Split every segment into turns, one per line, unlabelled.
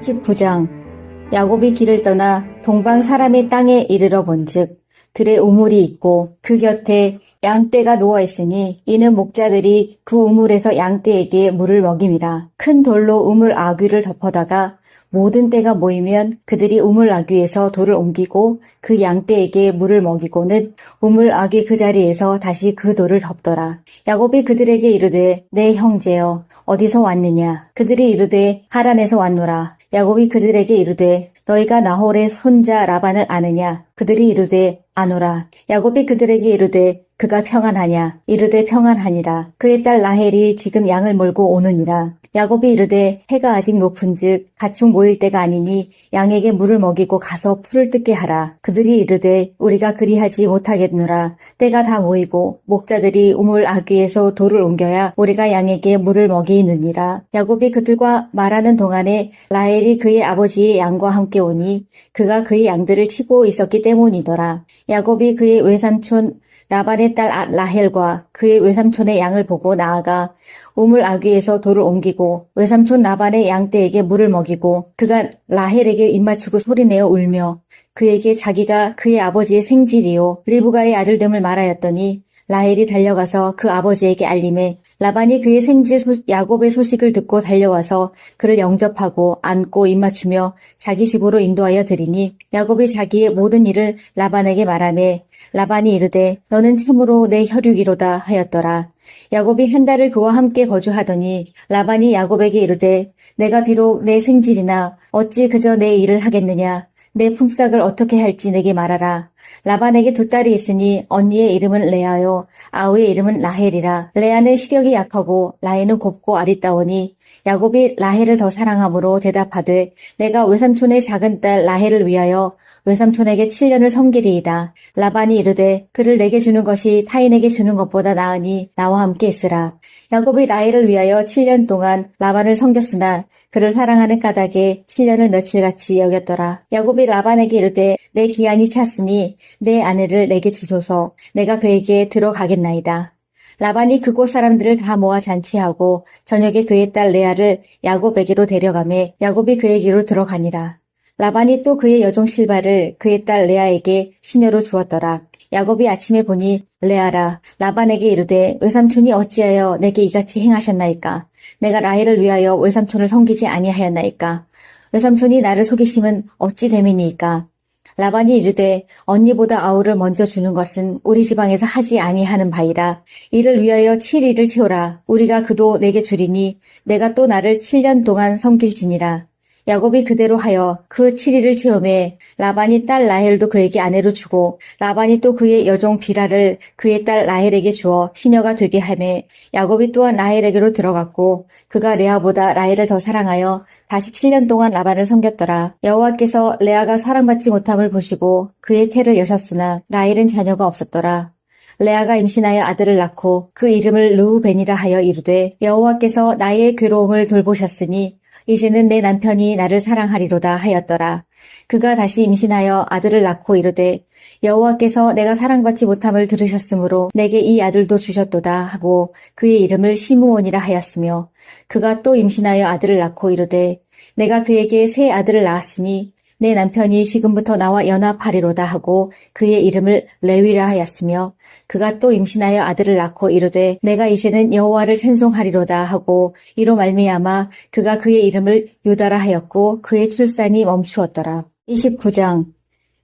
19장 야곱이 길을 떠나 동방 사람의 땅에 이르러 본즉 들에 우물이 있고 그 곁에 양떼가 누워 있으니 이는 목자들이 그 우물에서 양떼에게 물을 먹임이라. 큰 돌로 우물 아귀를 덮어다가 모든 떼가 모이면 그들이 우물 아귀에서 돌을 옮기고 그 양떼에게 물을 먹이고는 우물 아귀 그 자리에서 다시 그 돌을 덮더라. 야곱이 그들에게 이르되 내 형제여 어디서 왔느냐. 그들이 이르되 하란에서 왔노라. 야곱이 그들에게 이르되 너희가 나홀의 손자 라반을 아느냐. 그들이 이르되 아노라. 야곱이 그들에게 이르되 그가 평안하냐. 이르되 평안하니라. 그의 딸 라헬이 지금 양을 몰고 오느니라. 야곱이 이르되 해가 아직 높은즉 가축 모일 때가 아니니 양에게 물을 먹이고 가서 풀을 뜯게 하라. 그들이 이르되 우리가 그리하지 못하겠노라. 때가 다 모이고 목자들이 우물 아귀에서 돌을 옮겨야 우리가 양에게 물을 먹이느니라. 야곱이 그들과 말하는 동안에 라헬이 그의 아버지의 양과 함께 오니 그가 그의 양들을 치고 있었기 때문이더라. 야곱이 그의 외삼촌 라반의 딸 라헬과 그의 외삼촌의 양을 보고 나아가 우물 아귀에서 돌을 옮기고 외삼촌 라반의 양떼에게 물을 먹이고 그가 라헬에게 입맞추고 소리내어 울며 그에게 자기가 그의 아버지의 생질이요 리브가의 아들됨을 말하였더니 라헬이 달려가서 그 아버지에게 알림해 라반이 그의 생질 야곱의 소식을 듣고 달려와서 그를 영접하고 안고 입맞추며 자기 집으로 인도하여 드리니 야곱이 자기의 모든 일을 라반에게 말하매 라반이 이르되 너는 참으로 내 혈육이로다 하였더라. 야곱이 한 달을 그와 함께 거주하더니 라반이 야곱에게 이르되 내가 비록 내 생질이나 어찌 그저 내 일을 하겠느냐. 내 품삯을 어떻게 할지 내게 말하라. 라반에게 두 딸이 있으니 언니의 이름은 레아요 아우의 이름은 라헬이라. 레아는 시력이 약하고 라헬은 곱고 아리따우니 야곱이 라헬을 더 사랑함으로 대답하되 내가 외삼촌의 작은 딸 라헬을 위하여 외삼촌에게 7년을 섬기리이다. 라반이 이르되 그를 내게 주는 것이 타인에게 주는 것보다 나으니 나와 함께 있으라. 야곱이 라헬을 위하여 7년 동안 라반을 섬겼으나 그를 사랑하는 까닭에 7년을 며칠같이 여겼더라. 야곱이 라반에게 이르되 내 기한이 찼으니 내 아내를 내게 주소서. 내가 그에게 들어가겠나이다. 라반이 그곳 사람들을 다 모아 잔치하고 저녁에 그의 딸 레아를 야곱에게로 데려가매 야곱이 그에게로 들어가니라. 라반이 또 그의 여종 실바를 그의 딸 레아에게 시녀로 주었더라. 야곱이 아침에 보니 레아라. 라반에게 이르되 외삼촌이 어찌하여 내게 이같이 행하셨나이까. 내가 라헬을 위하여 외삼촌을 섬기지 아니하였나이까. 외삼촌이 나를 속이심은 어찌 됨이니이까. 라반이 이르되 언니보다 아우를 먼저 주는 것은 우리 지방에서 하지 아니하는 바이라. 이를 위하여 7일을 채우라. 우리가 그도 내게 주리니 내가 또 나를 7년 동안 섬길지니라. 야곱이 그대로 하여 그 7일을 채우매 라반이 딸 라헬도 그에게 아내로 주고 라반이 또 그의 여종 비라를 그의 딸 라헬에게 주어 시녀가 되게 하매 야곱이 또한 라헬에게로 들어갔고 그가 레아보다 라헬을 더 사랑하여 다시 7년 동안 라반을 섬겼더라. 여호와께서 레아가 사랑받지 못함을 보시고 그의 태를 여셨으나 라헬은 자녀가 없었더라. 레아가 임신하여 아들을 낳고 그 이름을 르우벤이라 하여 이르되 여호와께서 나의 괴로움을 돌보셨으니 이제는 내 남편이 나를 사랑하리로다 하였더라. 그가 다시 임신하여 아들을 낳고 이르되 여호와께서 내가 사랑받지 못함을 들으셨으므로 내게 이 아들도 주셨도다 하고 그의 이름을 시므온이라 하였으며 그가 또 임신하여 아들을 낳고 이르되 내가 그에게 새 아들을 낳았으니 내 남편이 지금부터 나와 연합하리로다 하고 그의 이름을 레위라 하였으며 그가 또 임신하여 아들을 낳고 이르되 내가 이제는 여호와를 찬송하리로다 하고 이로 말미암아 그가 그의 이름을 유다라 하였고 그의 출산이 멈추었더라. 29장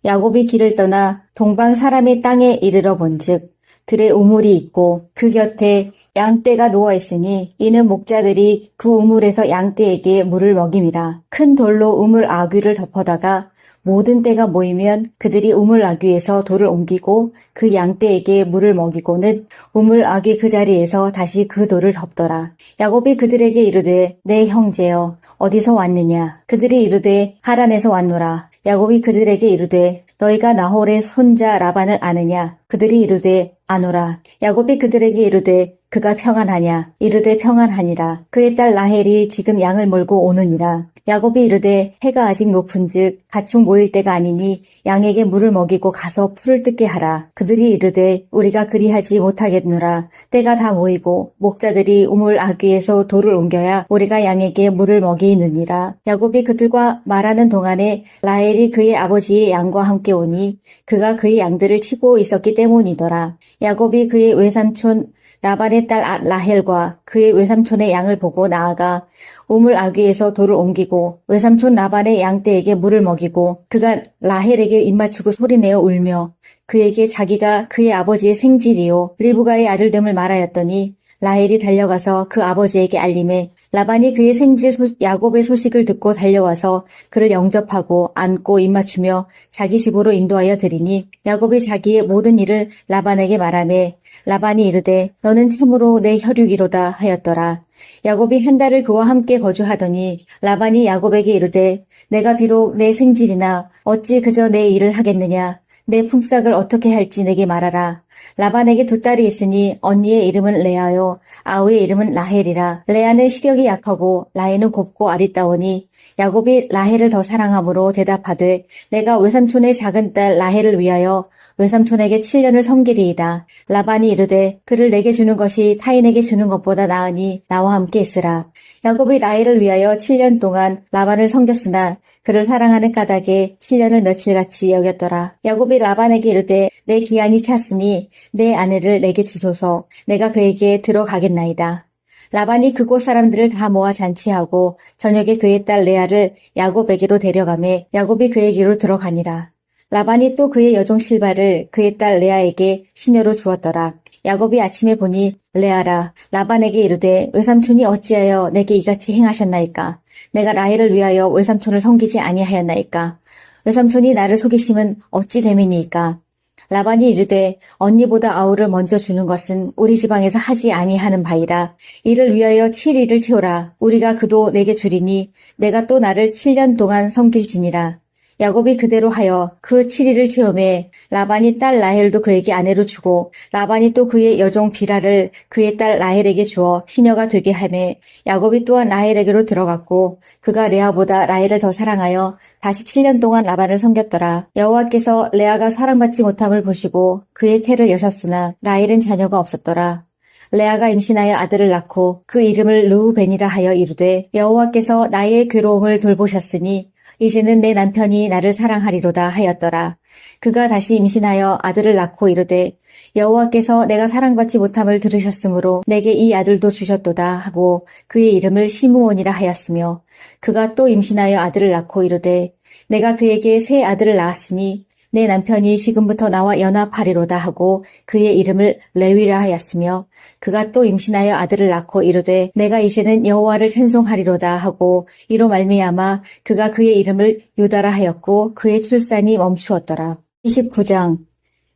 야곱이 길을 떠나 동방 사람의 땅에 이르러 본즉 들에 우물이 있고 그 곁에 양떼가 누워 있으니 이는 목자들이 그 우물에서 양떼에게 물을 먹임이라. 큰 돌로 우물 아귀를 덮어다가 모든 떼가 모이면 그들이 우물 아귀에서 돌을 옮기고 그 양떼에게 물을 먹이고는 우물 아귀 그 자리에서 다시 그 돌을 덮더라. 야곱이 그들에게 이르되 내 형제여 어디서 왔느냐. 그들이 이르되 하란에서 왔노라. 야곱이 그들에게 이르되 너희가 나홀의 손자 라반을 아느냐. 그들이 이르되 아노라. 야곱이 그들에게 이르되 그가 평안하냐? 이르되 평안하니라. 그의 딸 라헬이 지금 양을 몰고 오느니라. 야곱이 이르되 해가 아직 높은즉 가축 모일 때가 아니니 양에게 물을 먹이고 가서 풀을 뜯게 하라. 그들이 이르되 우리가 그리하지 못하겠노라. 때가 다 모이고 목자들이 우물 아귀에서 돌을 옮겨야 우리가 양에게 물을 먹이느니라. 야곱이 그들과 말하는 동안에 라헬이 그의 아버지의 양과 함께 오니 그가 그의 양들을 치고 있었기 때문이더라. 야곱이 그의 외삼촌 라반의 딸 라헬과 그의 외삼촌의 양을 보고 나아가 우물 아귀에서 돌을 옮기고 외삼촌 라반의 양떼에게 물을 먹이고 그가 라헬에게 입맞추고 소리내어 울며 그에게 자기가 그의 아버지의 생질이요 리브가의 아들됨을 말하였더니 라헬이 달려가서 그 아버지에게 알림해 라반이 그의 생질 야곱의 소식을 듣고 달려와서 그를 영접하고 안고 입맞추며 자기 집으로 인도하여 드리니 야곱이 자기의 모든 일을 라반에게 말하매 라반이 이르되 너는 참으로 내 혈육이로다 하였더라. 야곱이 한 달을 그와 함께 거주하더니 라반이 야곱에게 이르되 내가 비록 내 생질이나 어찌 그저 내 일을 하겠느냐. 내 품삯을 어떻게 할지 내게 말하라. 라반에게 두 딸이 있으니 언니의 이름은 레아요 아우의 이름은 라헬이라. 레아는 시력이 약하고 라헬은 곱고 아리따우니 야곱이 라헬을 더 사랑함으로 대답하되 내가 외삼촌의 작은 딸 라헬을 위하여 외삼촌에게 7년을 섬기리이다. 라반이 이르되 그를 내게 주는 것이 타인에게 주는 것보다 나으니 나와 함께 있으라. 야곱이 라헬을 위하여 7년 동안 라반을 섬겼으나 그를 사랑하는 까닭에 7년을 며칠같이 여겼더라. 야곱이 라반에게 이르되 내 기한이 찼으니 내 아내를 내게 주소서. 내가 그에게 들어가겠나이다. 라반이 그곳 사람들을 다 모아 잔치하고 저녁에 그의 딸 레아를 야곱에게로 데려가매 야곱이 그에게로 들어가니라. 라반이 또 그의 여종 실바를 그의 딸 레아에게 시녀로 주었더라. 야곱이 아침에 보니 레아라. 라반에게 이르되 외삼촌이 어찌하여 내게 이같이 행하셨나이까? 내가 라헬을 위하여 외삼촌을 섬기지 아니하였나이까? 외삼촌이 나를 속이심은 어찌 됨이니이까? 라반이 이르되 언니보다 아우를 먼저 주는 것은 우리 지방에서 하지 아니하는 바이라. 이를 위하여 7일을 채우라. 우리가 그도 내게 주리니 내가 또 나를 7년 동안 섬길지니라. 야곱이 그대로 하여 그 7일을 채우매 라반이 딸 라헬도 그에게 아내로 주고 라반이 또 그의 여종 비라를 그의 딸 라헬에게 주어 시녀가 되게 하매 야곱이 또한 라헬에게로 들어갔고 그가 레아보다 라헬을 더 사랑하여 다시 7년 동안 라반을 섬겼더라. 여호와께서 레아가 사랑받지 못함을 보시고 그의 태를 여셨으나 라헬은 자녀가 없었더라. 레아가 임신하여 아들을 낳고 그 이름을 르우벤이라 하여 이르되 여호와께서 나의 괴로움을 돌보셨으니 이제는 내 남편이 나를 사랑하리로다 하였더라. 그가 다시 임신하여 아들을 낳고 이르되 여호와께서 내가 사랑받지 못함을 들으셨으므로 내게 이 아들도 주셨도다 하고 그의 이름을 시므온이라 하였으며 그가 또 임신하여 아들을 낳고 이르되 내가 그에게 새 아들을 낳았으니 내 남편이 지금부터 나와 연합하리로다 하고 그의 이름을 레위라 하였으며 그가 또 임신하여 아들을 낳고 이르되 내가 이제는 여호와를 찬송하리로다 하고 이로 말미암아 그가 그의 이름을 유다라 하였고 그의 출산이 멈추었더라. 29장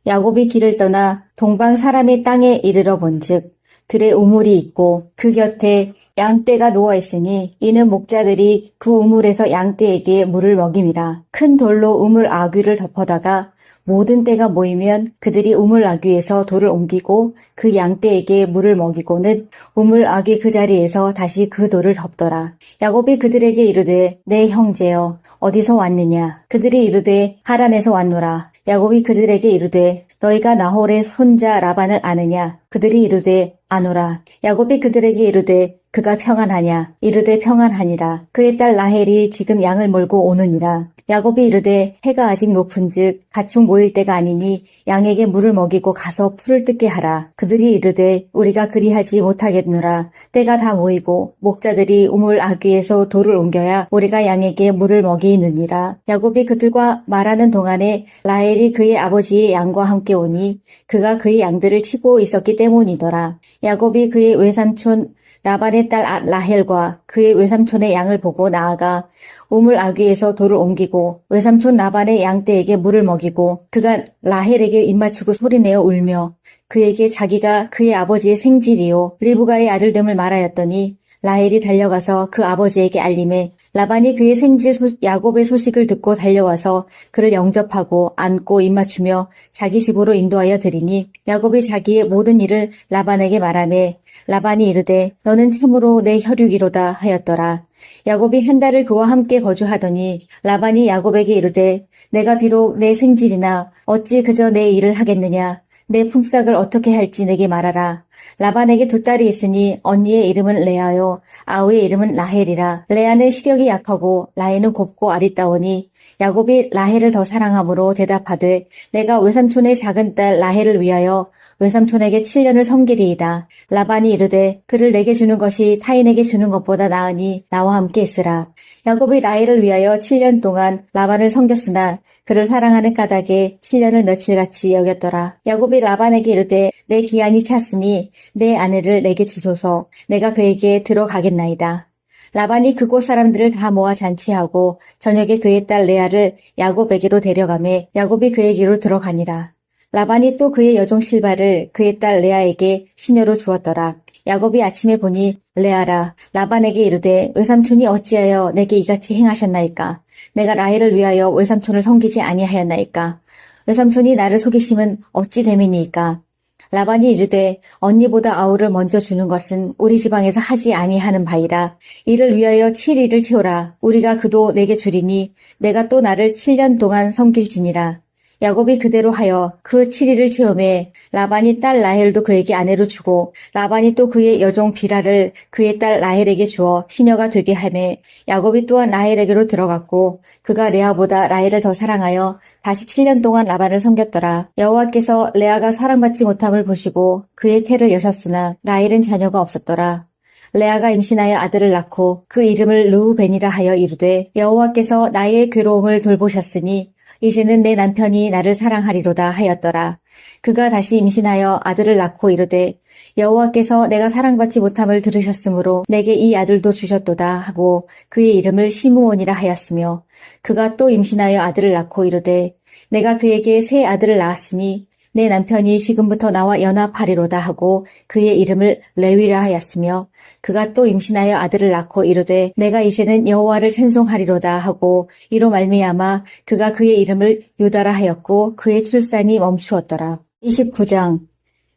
야곱이 길을 떠나 동방 사람의 땅에 이르러 본즉 들에 우물이 있고 그 곁에 양떼가 누워있으니 이는 목자들이 그 우물에서 양떼에게 물을 먹임이라. 큰 돌로 우물 아귀를 덮어다가 모든 떼가 모이면 그들이 우물 아귀에서 돌을 옮기고 그 양떼에게 물을 먹이고는 우물 아귀 그 자리에서 다시 그 돌을 덮더라. 야곱이 그들에게 이르되 내 형제여 어디서 왔느냐? 그들이 이르되 하란에서 왔노라. 야곱이 그들에게 이르되 너희가 나홀의 손자 라반을 아느냐? 그들이 이르되 아노라. 야곱이 그들에게 이르되 그가 평안하냐? 이르되 평안하니라. 그의 딸 라헬이 지금 양을 몰고 오느니라. 야곱이 이르되 해가 아직 높은즉 가축 모일 때가 아니니 양에게 물을 먹이고 가서 풀을 뜯게 하라. 그들이 이르되 우리가 그리하지 못하겠노라. 때가 다 모이고 목자들이 우물 아귀에서 돌을 옮겨야 우리가 양에게 물을 먹이느니라. 야곱이 그들과 말하는 동안에 라헬이 그의 아버지의 양과 함께 오니 그가 그의 양들을 치고 있었기 때문이더라. 야곱이 그의 외삼촌 라반의 딸 라헬과 그의 외삼촌의 양을 보고 나아가 우물 아귀에서 돌을 옮기고 외삼촌 라반의 양떼에게 물을 먹이고 그가 라헬에게 입맞추고 소리내어 울며 그에게 자기가 그의 아버지의 생질이요 리브가의 아들됨을 말하였더니 라헬이 달려가서 그 아버지에게 알림해 라반이 그의 생질 야곱의 소식을 듣고 달려와서 그를 영접하고 안고 입맞추며 자기 집으로 인도하여 드리니 야곱이 자기의 모든 일을 라반에게 말하매 라반이 이르되 너는 참으로 내 혈육이로다 하였더라. 야곱이 한 달을 그와 함께 거주하더니 라반이 야곱에게 이르되 내가 비록 내 생질이나 어찌 그저 내 일을 하겠느냐. 내 품삯을 어떻게 할지 내게 말하라. 라반에게 두 딸이 있으니 언니의 이름은 레아요 아우의 이름은 라헬이라. 레아는 시력이 약하고 라헬은 곱고 아리따우니 야곱이 라헬을 더 사랑함으로 대답하되 내가 외삼촌의 작은 딸 라헬을 위하여 외삼촌에게 7년을 섬기리이다. 라반이 이르되 그를 내게 주는 것이 타인에게 주는 것보다 나으니 나와 함께 있으라. 야곱이 라헬을 위하여 7년 동안 라반을 섬겼으나 그를 사랑하는 까닭에 7년을 며칠같이 여겼더라. 야곱이 라반에게 이르되 내 기한이 찼으니 내 아내를 내게 주소서. 내가 그에게 들어가겠나이다. 라반이 그곳 사람들을 다 모아 잔치하고 저녁에 그의 딸 레아를 야곱에게로 데려가매 야곱이 그에게로 들어가니라. 라반이 또 그의 여종 실바를 그의 딸 레아에게 시녀로 주었더라. 야곱이 아침에 보니 레아라. 라반에게 이르되 외삼촌이 어찌하여 내게 이같이 행하셨나이까. 내가 라헬을 위하여 외삼촌을 섬기지 아니하였나이까. 외삼촌이 나를 속이심은 어찌 됨이니이까. 라반이 이르되 언니보다 아우를 먼저 주는 것은 우리 지방에서 하지 아니하는 바이라. 이를 위하여 7일을 채우라. 우리가 그도 내게 주리니 내가 또 나를 7년 동안 섬길지니라. 야곱이 그대로 하여 그 7일을 채우매 라반이 딸 라헬도 그에게 아내로 주고 라반이 또 그의 여종 비라를 그의 딸 라헬에게 주어 시녀가 되게 하매 야곱이 또한 라헬에게로 들어갔고 그가 레아보다 라헬을 더 사랑하여 다시 7년 동안 라반을 섬겼더라. 여호와께서 레아가 사랑받지 못함을 보시고 그의 태를 여셨으나 라헬은 자녀가 없었더라. 레아가 임신하여 아들을 낳고 그 이름을 르우벤이라 하여 이르되 여호와께서 나의 괴로움을 돌보셨으니 이제는 내 남편이 나를 사랑하리로다 하였더라. 그가 다시 임신하여 아들을 낳고 이르되 여호와께서 내가 사랑받지 못함을 들으셨으므로 내게 이 아들도 주셨도다 하고 그의 이름을 시므온이라 하였으며 그가 또 임신하여 아들을 낳고 이르되 내가 그에게 새 아들을 낳았으니 내 남편이 지금부터 나와 연합하리로다 하고 그의 이름을 레위라 하였으며 그가 또 임신하여 아들을 낳고 이르되 내가 이제는 여호와를 찬송하리로다 하고 이로 말미암아 그가 그의 이름을 유다라 하였고 그의 출산이 멈추었더라. 29장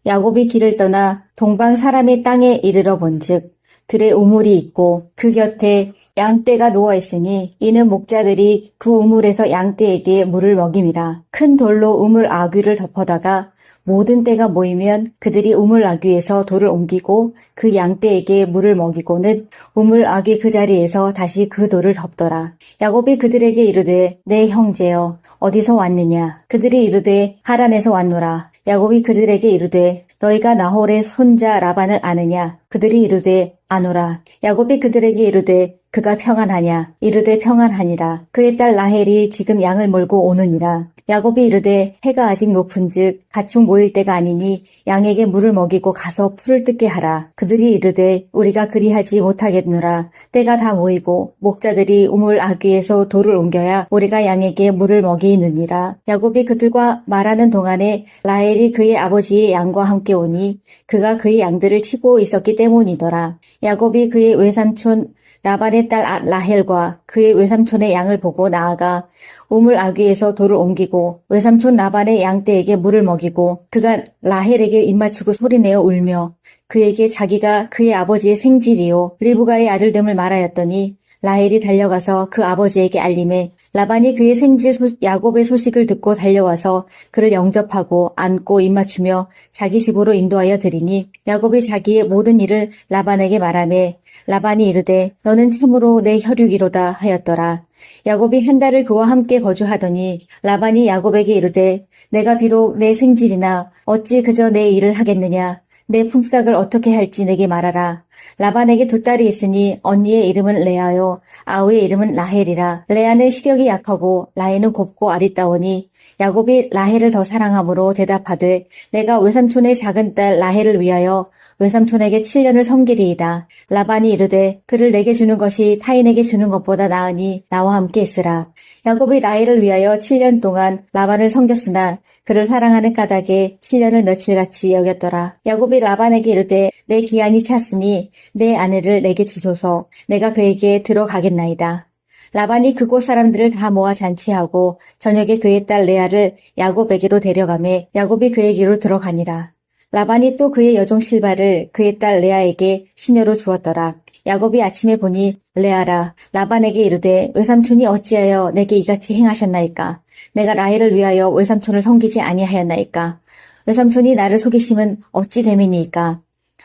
야곱이 길을 떠나 동방 사람의 땅에 이르러 본즉 들에 우물이 있고 그 곁에 양떼가 누워있으니 이는 목자들이 그 우물에서 양떼에게 물을 먹임이라. 큰 돌로 우물 아귀를 덮어다가 모든 떼가 모이면 그들이 우물 아귀에서 돌을 옮기고 그 양떼에게 물을 먹이고는 우물 아귀 그 자리에서 다시 그 돌을 덮더라. 야곱이 그들에게 이르되 내 형제여 어디서 왔느냐. 그들이 이르되 하란에서 왔노라. 야곱이 그들에게 이르되 너희가 나홀의 손자 라반을 아느냐. 그들이 이르되 아노라. 야곱이 그들에게 이르되 그가 평안하냐. 이르되 평안하니라. 그의 딸 라헬이 지금 양을 몰고 오느니라. 야곱이 이르되 해가 아직 높은즉 가축 모일 때가 아니니 양에게 물을 먹이고 가서 풀을 뜯게 하라. 그들이 이르되 우리가 그리하지 못하겠노라. 때가 다 모이고 목자들이 우물 아귀에서 돌을 옮겨야 우리가 양에게 물을 먹이느니라. 야곱이 그들과 말하는 동안에 라헬이 그의 아버지의 양과 함께 오니 그가 그의 양들을 치고 있었기 때문이더라. 야곱이 그의 외삼촌 라반의 딸 라헬과 그의 외삼촌의 양을 보고 나아가 우물 아귀에서 돌을 옮기고 외삼촌 라반의 양떼에게 물을 먹이고 그가 라헬에게 입맞추고 소리내어 울며 그에게 자기가 그의 아버지의 생질이요 리브가의 아들됨을 말하였더니 라헬이 달려가서 그 아버지에게 알림해 라반이 그의 생질 야곱의 소식을 듣고 달려와서 그를 영접하고 안고 입맞추며 자기 집으로 인도하여 드리니 야곱이 자기의 모든 일을 라반에게 말하매 라반이 이르되 너는 참으로 내 혈육이로다 하였더라. 야곱이 한 달을 그와 함께 거주하더니 라반이 야곱에게 이르되 내가 비록 내 생질이나 어찌 그저 내 일을 하겠느냐. 내 품삯을 어떻게 할지 내게 말하라. 라반에게 두 딸이 있으니 언니의 이름은 레아요 아우의 이름은 라헬이라. 레아는 시력이 약하고 라헬은 곱고 아리따우니 야곱이 라헬을 더 사랑함으로 대답하되 내가 외삼촌의 작은 딸 라헬을 위하여 외삼촌에게 7년을 섬기리이다. 라반이 이르되 그를 내게 주는 것이 타인에게 주는 것보다 나으니 나와 함께 있으라. 야곱이 라헬을 위하여 7년 동안 라반을 섬겼으나 그를 사랑하는 까닭에 7년을 며칠같이 여겼더라. 야곱이 라반에게 이르되 내 기한이 찼으니 내 아내를 내게 주소서. 내가 그에게 들어가겠나이다. 라반이 그곳 사람들을 다 모아 잔치하고 저녁에 그의 딸 레아를 야곱에게로 데려가매 야곱이 그에게로 들어가니라. 라반이 또 그의 여종 실바를 그의 딸 레아에게 시녀로 주었더라. 야곱이 아침에 보니 레아라 라반에게 이르되 외삼촌이 어찌하여 내게 이같이 행하셨나이까? 내가 라헬을 위하여 외삼촌을 섬기지 아니하였나이까? 외삼촌이 나를 속이심은 어찌 됨이니이까?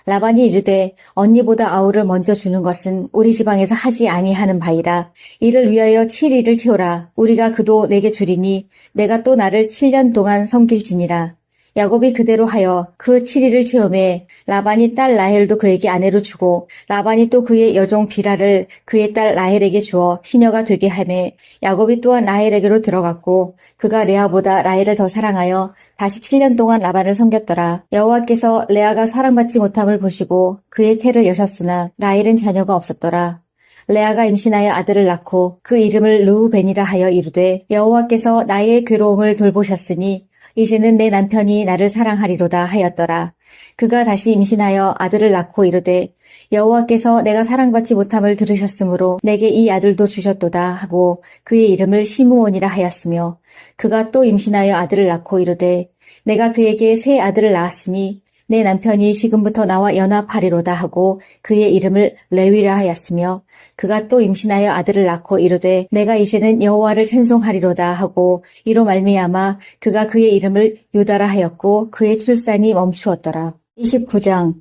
라반이 이르되 언니보다 아우를 먼저 주는 것은 우리 지방에서 하지 아니하는 바이라. 이를 위하여 7일을 채우라. 우리가 그도 내게 주리니 내가 또 나를 7년 동안 섬길지니라. 야곱이 그대로 하여 그 7일을 채우매 라반이 딸 라헬도 그에게 아내로 주고 라반이 또 그의 여종 비라를 그의 딸 라헬에게 주어 시녀가 되게 하매 야곱이 또한 라헬에게로 들어갔고 그가 레아보다 라헬을 더 사랑하여 다시 7년 동안 라반을 섬겼더라. 여호와께서 레아가 사랑받지 못함을 보시고 그의 태를 여셨으나 라헬은 자녀가 없었더라. 레아가 임신하여 아들을 낳고 그 이름을 르우벤이라 하여 이르되 여호와께서 나의 괴로움을 돌보셨으니 이제는 내 남편이 나를 사랑하리로다 하였더라. 그가 다시 임신하여 아들을 낳고 이르되 여호와께서 내가 사랑받지 못함을 들으셨으므로 내게 이 아들도 주셨도다 하고 그의 이름을 시므온이라 하였으며 그가 또 임신하여 아들을 낳고 이르되 내가 그에게 새 아들을 낳았으니 내 남편이 지금부터 나와 연합하리로다 하고 그의 이름을 레위라 하였으며 그가 또 임신하여 아들을 낳고 이르되 내가 이제는 여호와를 찬송하리로다 하고 이로 말미암아 그가 그의 이름을 유다라 하였고 그의 출산이 멈추었더라. 29장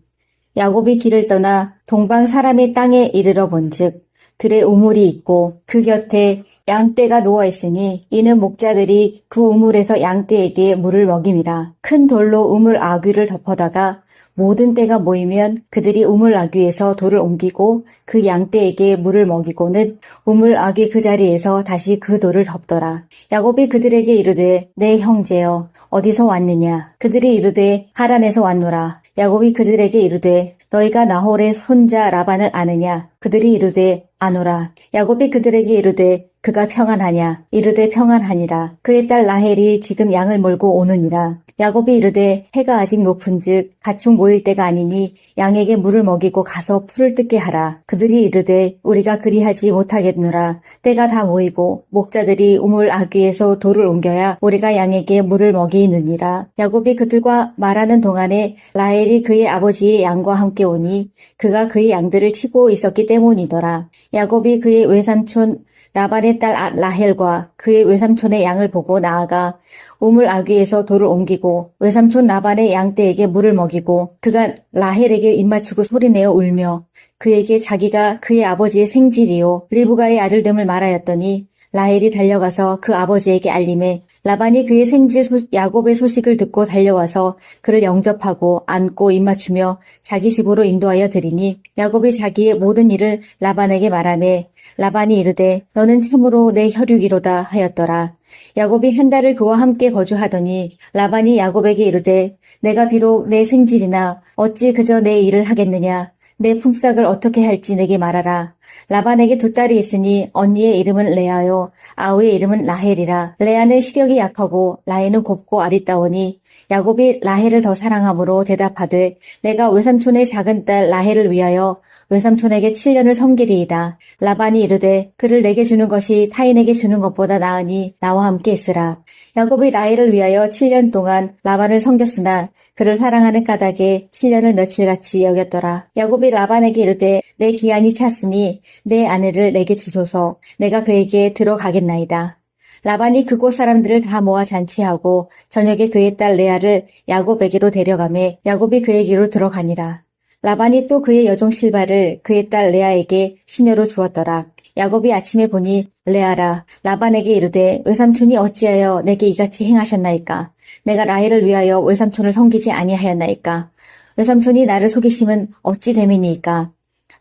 야곱이 길을 떠나 동방 사람의 땅에 이르러 본즉 들에 우물이 있고 그 곁에 양떼가 누워 있으니 이는 목자들이 그 우물에서 양떼에게 물을 먹임이라. 큰 돌로 우물 아귀를 덮어다가 모든 떼가 모이면 그들이 우물 아귀에서 돌을 옮기고 그 양떼에게 물을 먹이고는 우물 아귀 그 자리에서 다시 그 돌을 덮더라. 야곱이 그들에게 이르되 내 형제여 어디서 왔느냐? 그들이 이르되 하란에서 왔노라. 야곱이 그들에게 이르되 너희가 나홀의 손자 라반을 아느냐? 그들이 이르되 아노라. 야곱이 그들에게 이르되 그가 평안하냐? 이르되 평안하니라. 그의 딸 라헬이 지금 양을 몰고 오느니라. 야곱이 이르되 해가 아직 높은즉 가축 모일 때가 아니니 양에게 물을 먹이고 가서 풀을 뜯게 하라. 그들이 이르되 우리가 그리하지 못하겠노라. 때가 다 모이고 목자들이 우물 아귀에서 돌을 옮겨야 우리가 양에게 물을 먹이느니라. 야곱이 그들과 말하는 동안에 라헬이 그의 아버지의 양과 함께 오니 그가 그의 양들을 치고 있었기 때문이더라. 야곱이 그의 외삼촌 라반의 딸 라헬과 그의 외삼촌의 양을 보고 나아가 우물 아귀에서 돌을 옮기고 외삼촌 라반의 양떼에게 물을 먹이고 그가 라헬에게 입맞추고 소리내어 울며 그에게 자기가 그의 아버지의 생질이요 리브가의 아들됨을 말하였더니 라헬이 달려가서 그 아버지에게 알림해 라반이 그의 생질 야곱의 소식을 듣고 달려와서 그를 영접하고 안고 입맞추며 자기 집으로 인도하여 드리니 야곱이 자기의 모든 일을 라반에게 말하매 라반이 이르되 너는 참으로 내 혈육이로다 하였더라. 야곱이 한 달을 그와 함께 거주하더니 라반이 야곱에게 이르되 내가 비록 내 생질이나 어찌 그저 내 일을 하겠느냐. 내 품삯을 어떻게 할지 내게 말하라. 라반에게 두 딸이 있으니 언니의 이름은 레아요 아우의 이름은 라헬이라. 레아는 시력이 약하고 라헬은 곱고 아리따우니 야곱이 라헬을 더 사랑함으로 대답하되 내가 외삼촌의 작은 딸 라헬을 위하여 외삼촌에게 7년을 섬기리이다. 라반이 이르되 그를 내게 주는 것이 타인에게 주는 것보다 나으니 나와 함께 있으라. 야곱이 라헬을 위하여 7년 동안 라반을 섬겼으나 그를 사랑하는 까닭에 7년을 며칠같이 여겼더라. 야곱이 라반에게 이르되 내 기한이 찼으니 내 아내를 내게 주소서. 내가 그에게 들어가겠나이다. 라반이 그곳 사람들을 다 모아 잔치하고 저녁에 그의 딸 레아를 야곱에게로 데려가매 야곱이 그에게로 들어가니라. 라반이 또 그의 여종 실바를 그의 딸 레아에게 시녀로 주었더라. 야곱이 아침에 보니 레아라 라반에게 이르되 외삼촌이 어찌하여 내게 이같이 행하셨나이까? 내가 라헬을 위하여 외삼촌을 섬기지 아니하였나이까? 외삼촌이 나를 속이심은 어찌 됨이니이까?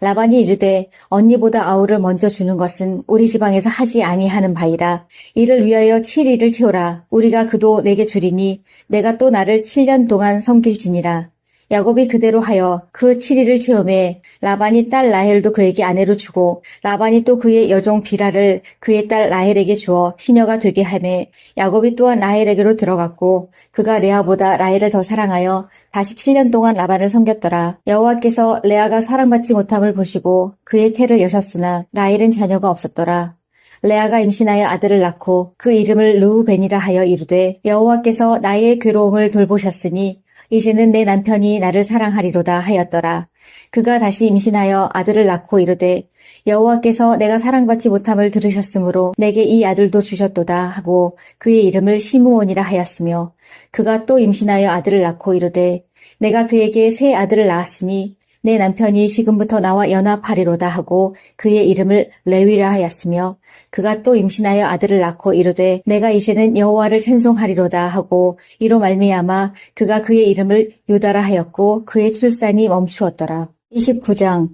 라반이 이르되 언니보다 아우를 먼저 주는 것은 우리 지방에서 하지 아니하는 바이라. 이를 위하여 7일을 채우라. 우리가 그도 내게 주리니 내가 또 나를 7년 동안 섬길지니라. 야곱이 그대로 하여 그 7일을 체험해 라반이 딸 라헬도 그에게 아내로 주고 라반이 또 그의 여종 비라를 그의 딸 라헬에게 주어 시녀가 되게 하매 야곱이 또한 라헬에게로 들어갔고 그가 레아보다 라헬을 더 사랑하여 다시 7년 동안 라반을 섬겼더라. 여호와께서 레아가 사랑받지 못함을 보시고 그의 태를 여셨으나 라헬은 자녀가 없었더라. 레아가 임신하여 아들을 낳고 그 이름을 르우벤이라 하여 이르되 여호와께서 나의 괴로움을 돌보셨으니 이제는 내 남편이 나를 사랑하리로다 하였더라. 그가 다시 임신하여 아들을 낳고 이르되 여호와께서 내가 사랑받지 못함을 들으셨으므로 내게 이 아들도 주셨도다 하고 그의 이름을 시므온이라 하였으며 그가 또 임신하여 아들을 낳고 이르되 내가 그에게 새 아들을 낳았으니 내 남편이 지금부터 나와 연합하리로다 하고 그의 이름을 레위라 하였으며 그가 또 임신하여 아들을 낳고 이르되 내가 이제는 여호와를 찬송하리로다 하고 이로 말미암아 그가 그의 이름을 유다라 하였고 그의 출산이 멈추었더라. 29장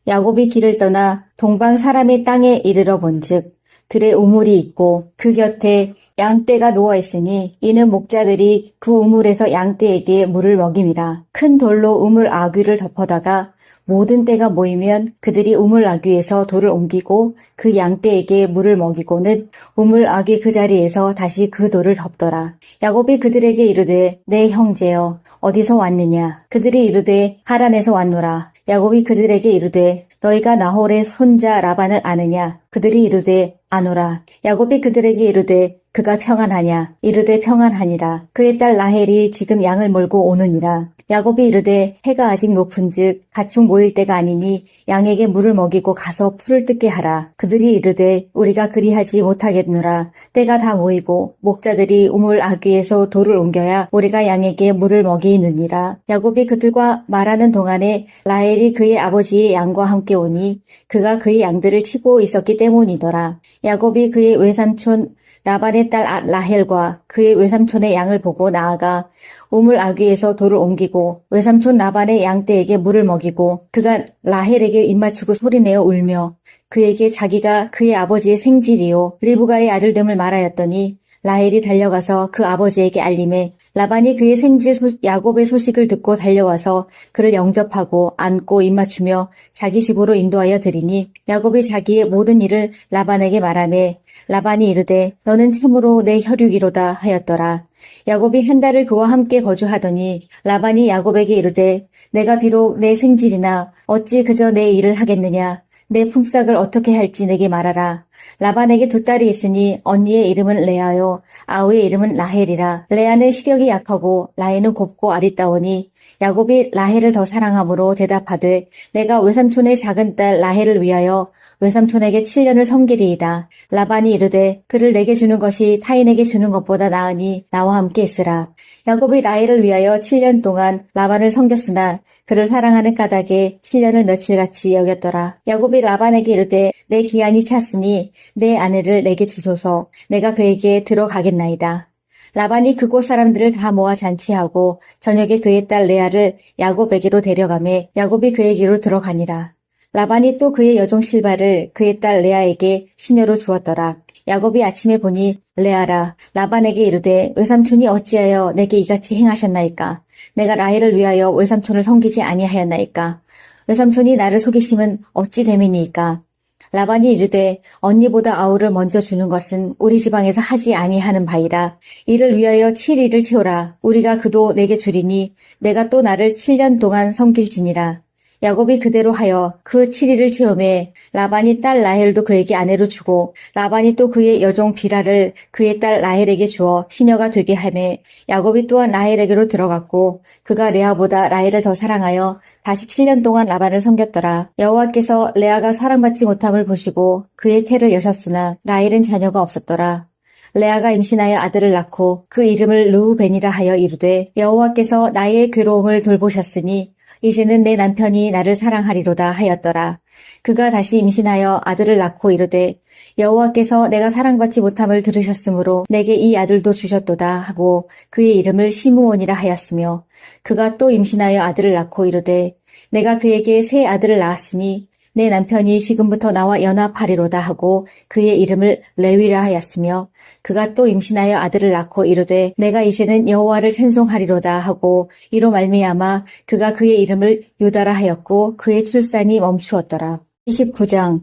야곱이 길을 떠나 동방 사람의 땅에 이르러 본즉 들에 우물이 있고 그 곁에 양떼가 누워있으니 이는 목자들이 그 우물에서 양떼에게 물을 먹임이라. 큰 돌로 우물 아귀를 덮어다가 모든 떼가 모이면 그들이 우물 아귀에서 돌을 옮기고 그 양떼에게 물을 먹이고는 우물 아귀 그 자리에서 다시 그 돌을 덮더라. 야곱이 그들에게 이르되 내 형제여 어디서 왔느냐. 그들이 이르되 하란에서 왔노라. 야곱이 그들에게 이르되 너희가 나홀의 손자 라반을 아느냐. 그들이 이르되 아노라. 야곱이 그들에게 이르되 그가 평안하냐. 이르되 평안하니라. 그의 딸 라헬이 지금 양을 몰고 오느니라. 야곱이 이르되 해가 아직 높은즉 가축 모일 때가 아니니 양에게 물을 먹이고 가서 풀을 뜯게 하라. 그들이 이르되 우리가 그리하지 못하겠노라. 때가 다 모이고 목자들이 우물 아귀에서 돌을 옮겨야 우리가 양에게 물을 먹이느니라. 야곱이 그들과 말하는 동안에 라헬이 그의 아버지의 양과 함께 오니 그가 그의 양들을 치고 있었기 때문이더라. 야곱이 그의 외삼촌 라반의 딸 라헬과 그의 외삼촌의 양을 보고 나아가 우물 아귀에서 돌을 옮기고 외삼촌 라반의 양떼에게 물을 먹이고 그가 라헬에게 입맞추고 소리내어 울며 그에게 자기가 그의 아버지의 생질이요 리브가의 아들됨을 말하였더니 라헬이 달려가서 그 아버지에게 알림해 라반이 그의 생질 야곱의 소식을 듣고 달려와서 그를 영접하고 안고 입맞추며 자기 집으로 인도하여 드리니 야곱이 자기의 모든 일을 라반에게 말하매 라반이 이르되 너는 참으로 내 혈육이로다 하였더라. 야곱이 한 달을 그와 함께 거주하더니 라반이 야곱에게 이르되 내가 비록 내 생질이나 어찌 그저 내 일을 하겠느냐. 내 품삯을 어떻게 할지 내게 말하라. 라반에게 두 딸이 있으니 언니의 이름은 레아요 아우의 이름은 라헬이라. 레아는 시력이 약하고 라헬은 곱고 아리따우니 야곱이 라헬을 더 사랑함으로 대답하되 내가 외삼촌의 작은 딸 라헬을 위하여 외삼촌에게 7년을 섬기리이다. 라반이 이르되 그를 내게 주는 것이 타인에게 주는 것보다 나으니 나와 함께 있으라. 야곱이 라헬을 위하여 7년 동안 라반을 섬겼으나 그를 사랑하는 까닭에 7년을 며칠같이 여겼더라. 야곱이 라반에게 이르되 내 기한이 찼으니 내 아내를 내게 주소서. 내가 그에게 들어가겠나이다. 라반이 그곳 사람들을 다 모아 잔치하고 저녁에 그의 딸 레아를 야곱에게로 데려가매 야곱이 그에게로 들어가니라. 라반이 또 그의 여종 실바를 그의 딸 레아에게 시녀로 주었더라. 야곱이 아침에 보니 레아라. 라반에게 이르되 외삼촌이 어찌하여 내게 이같이 행하셨나이까. 내가 라헬을 위하여 외삼촌을 섬기지 아니하였나이까. 외삼촌이 나를 속이심은 어찌 됨이니이까. 라반이 이르되 언니보다 아우를 먼저 주는 것은 우리 지방에서 하지 아니하는 바이라. 이를 위하여 7일을 채우라. 우리가 그도 내게 주리니 내가 또 나를 7년 동안 섬길지니라. 야곱이 그대로 하여 그 7일을 체험해 라반이 딸 라헬도 그에게 아내로 주고 라반이 또 그의 여종 비라를 그의 딸 라헬에게 주어 시녀가 되게 하매 야곱이 또한 라헬에게로 들어갔고 그가 레아보다 라헬을 더 사랑하여 다시 7년 동안 라반을 섬겼더라. 여호와께서 레아가 사랑받지 못함을 보시고 그의 태를 여셨으나 라헬은 자녀가 없었더라. 레아가 임신하여 아들을 낳고 그 이름을 르우벤이라 하여 이르되 여호와께서 나의 괴로움을 돌보셨으니 이제는 내 남편이 나를 사랑하리로다 하였더라. 그가 다시 임신하여 아들을 낳고 이르되 여호와께서 내가 사랑받지 못함을 들으셨으므로 내게 이 아들도 주셨도다 하고 그의 이름을 시므온이라 하였으며 그가 또 임신하여 아들을 낳고 이르되 내가 그에게 새 아들을 낳았으니 내 남편이 지금부터 나와 연합하리로다 하고 그의 이름을 레위라 하였으며 그가 또 임신하여 아들을 낳고 이르되 내가 이제는 여호와를 찬송하리로다 하고 이로 말미암아 그가 그의 이름을 유다라 하였고 그의 출산이 멈추었더라. 29장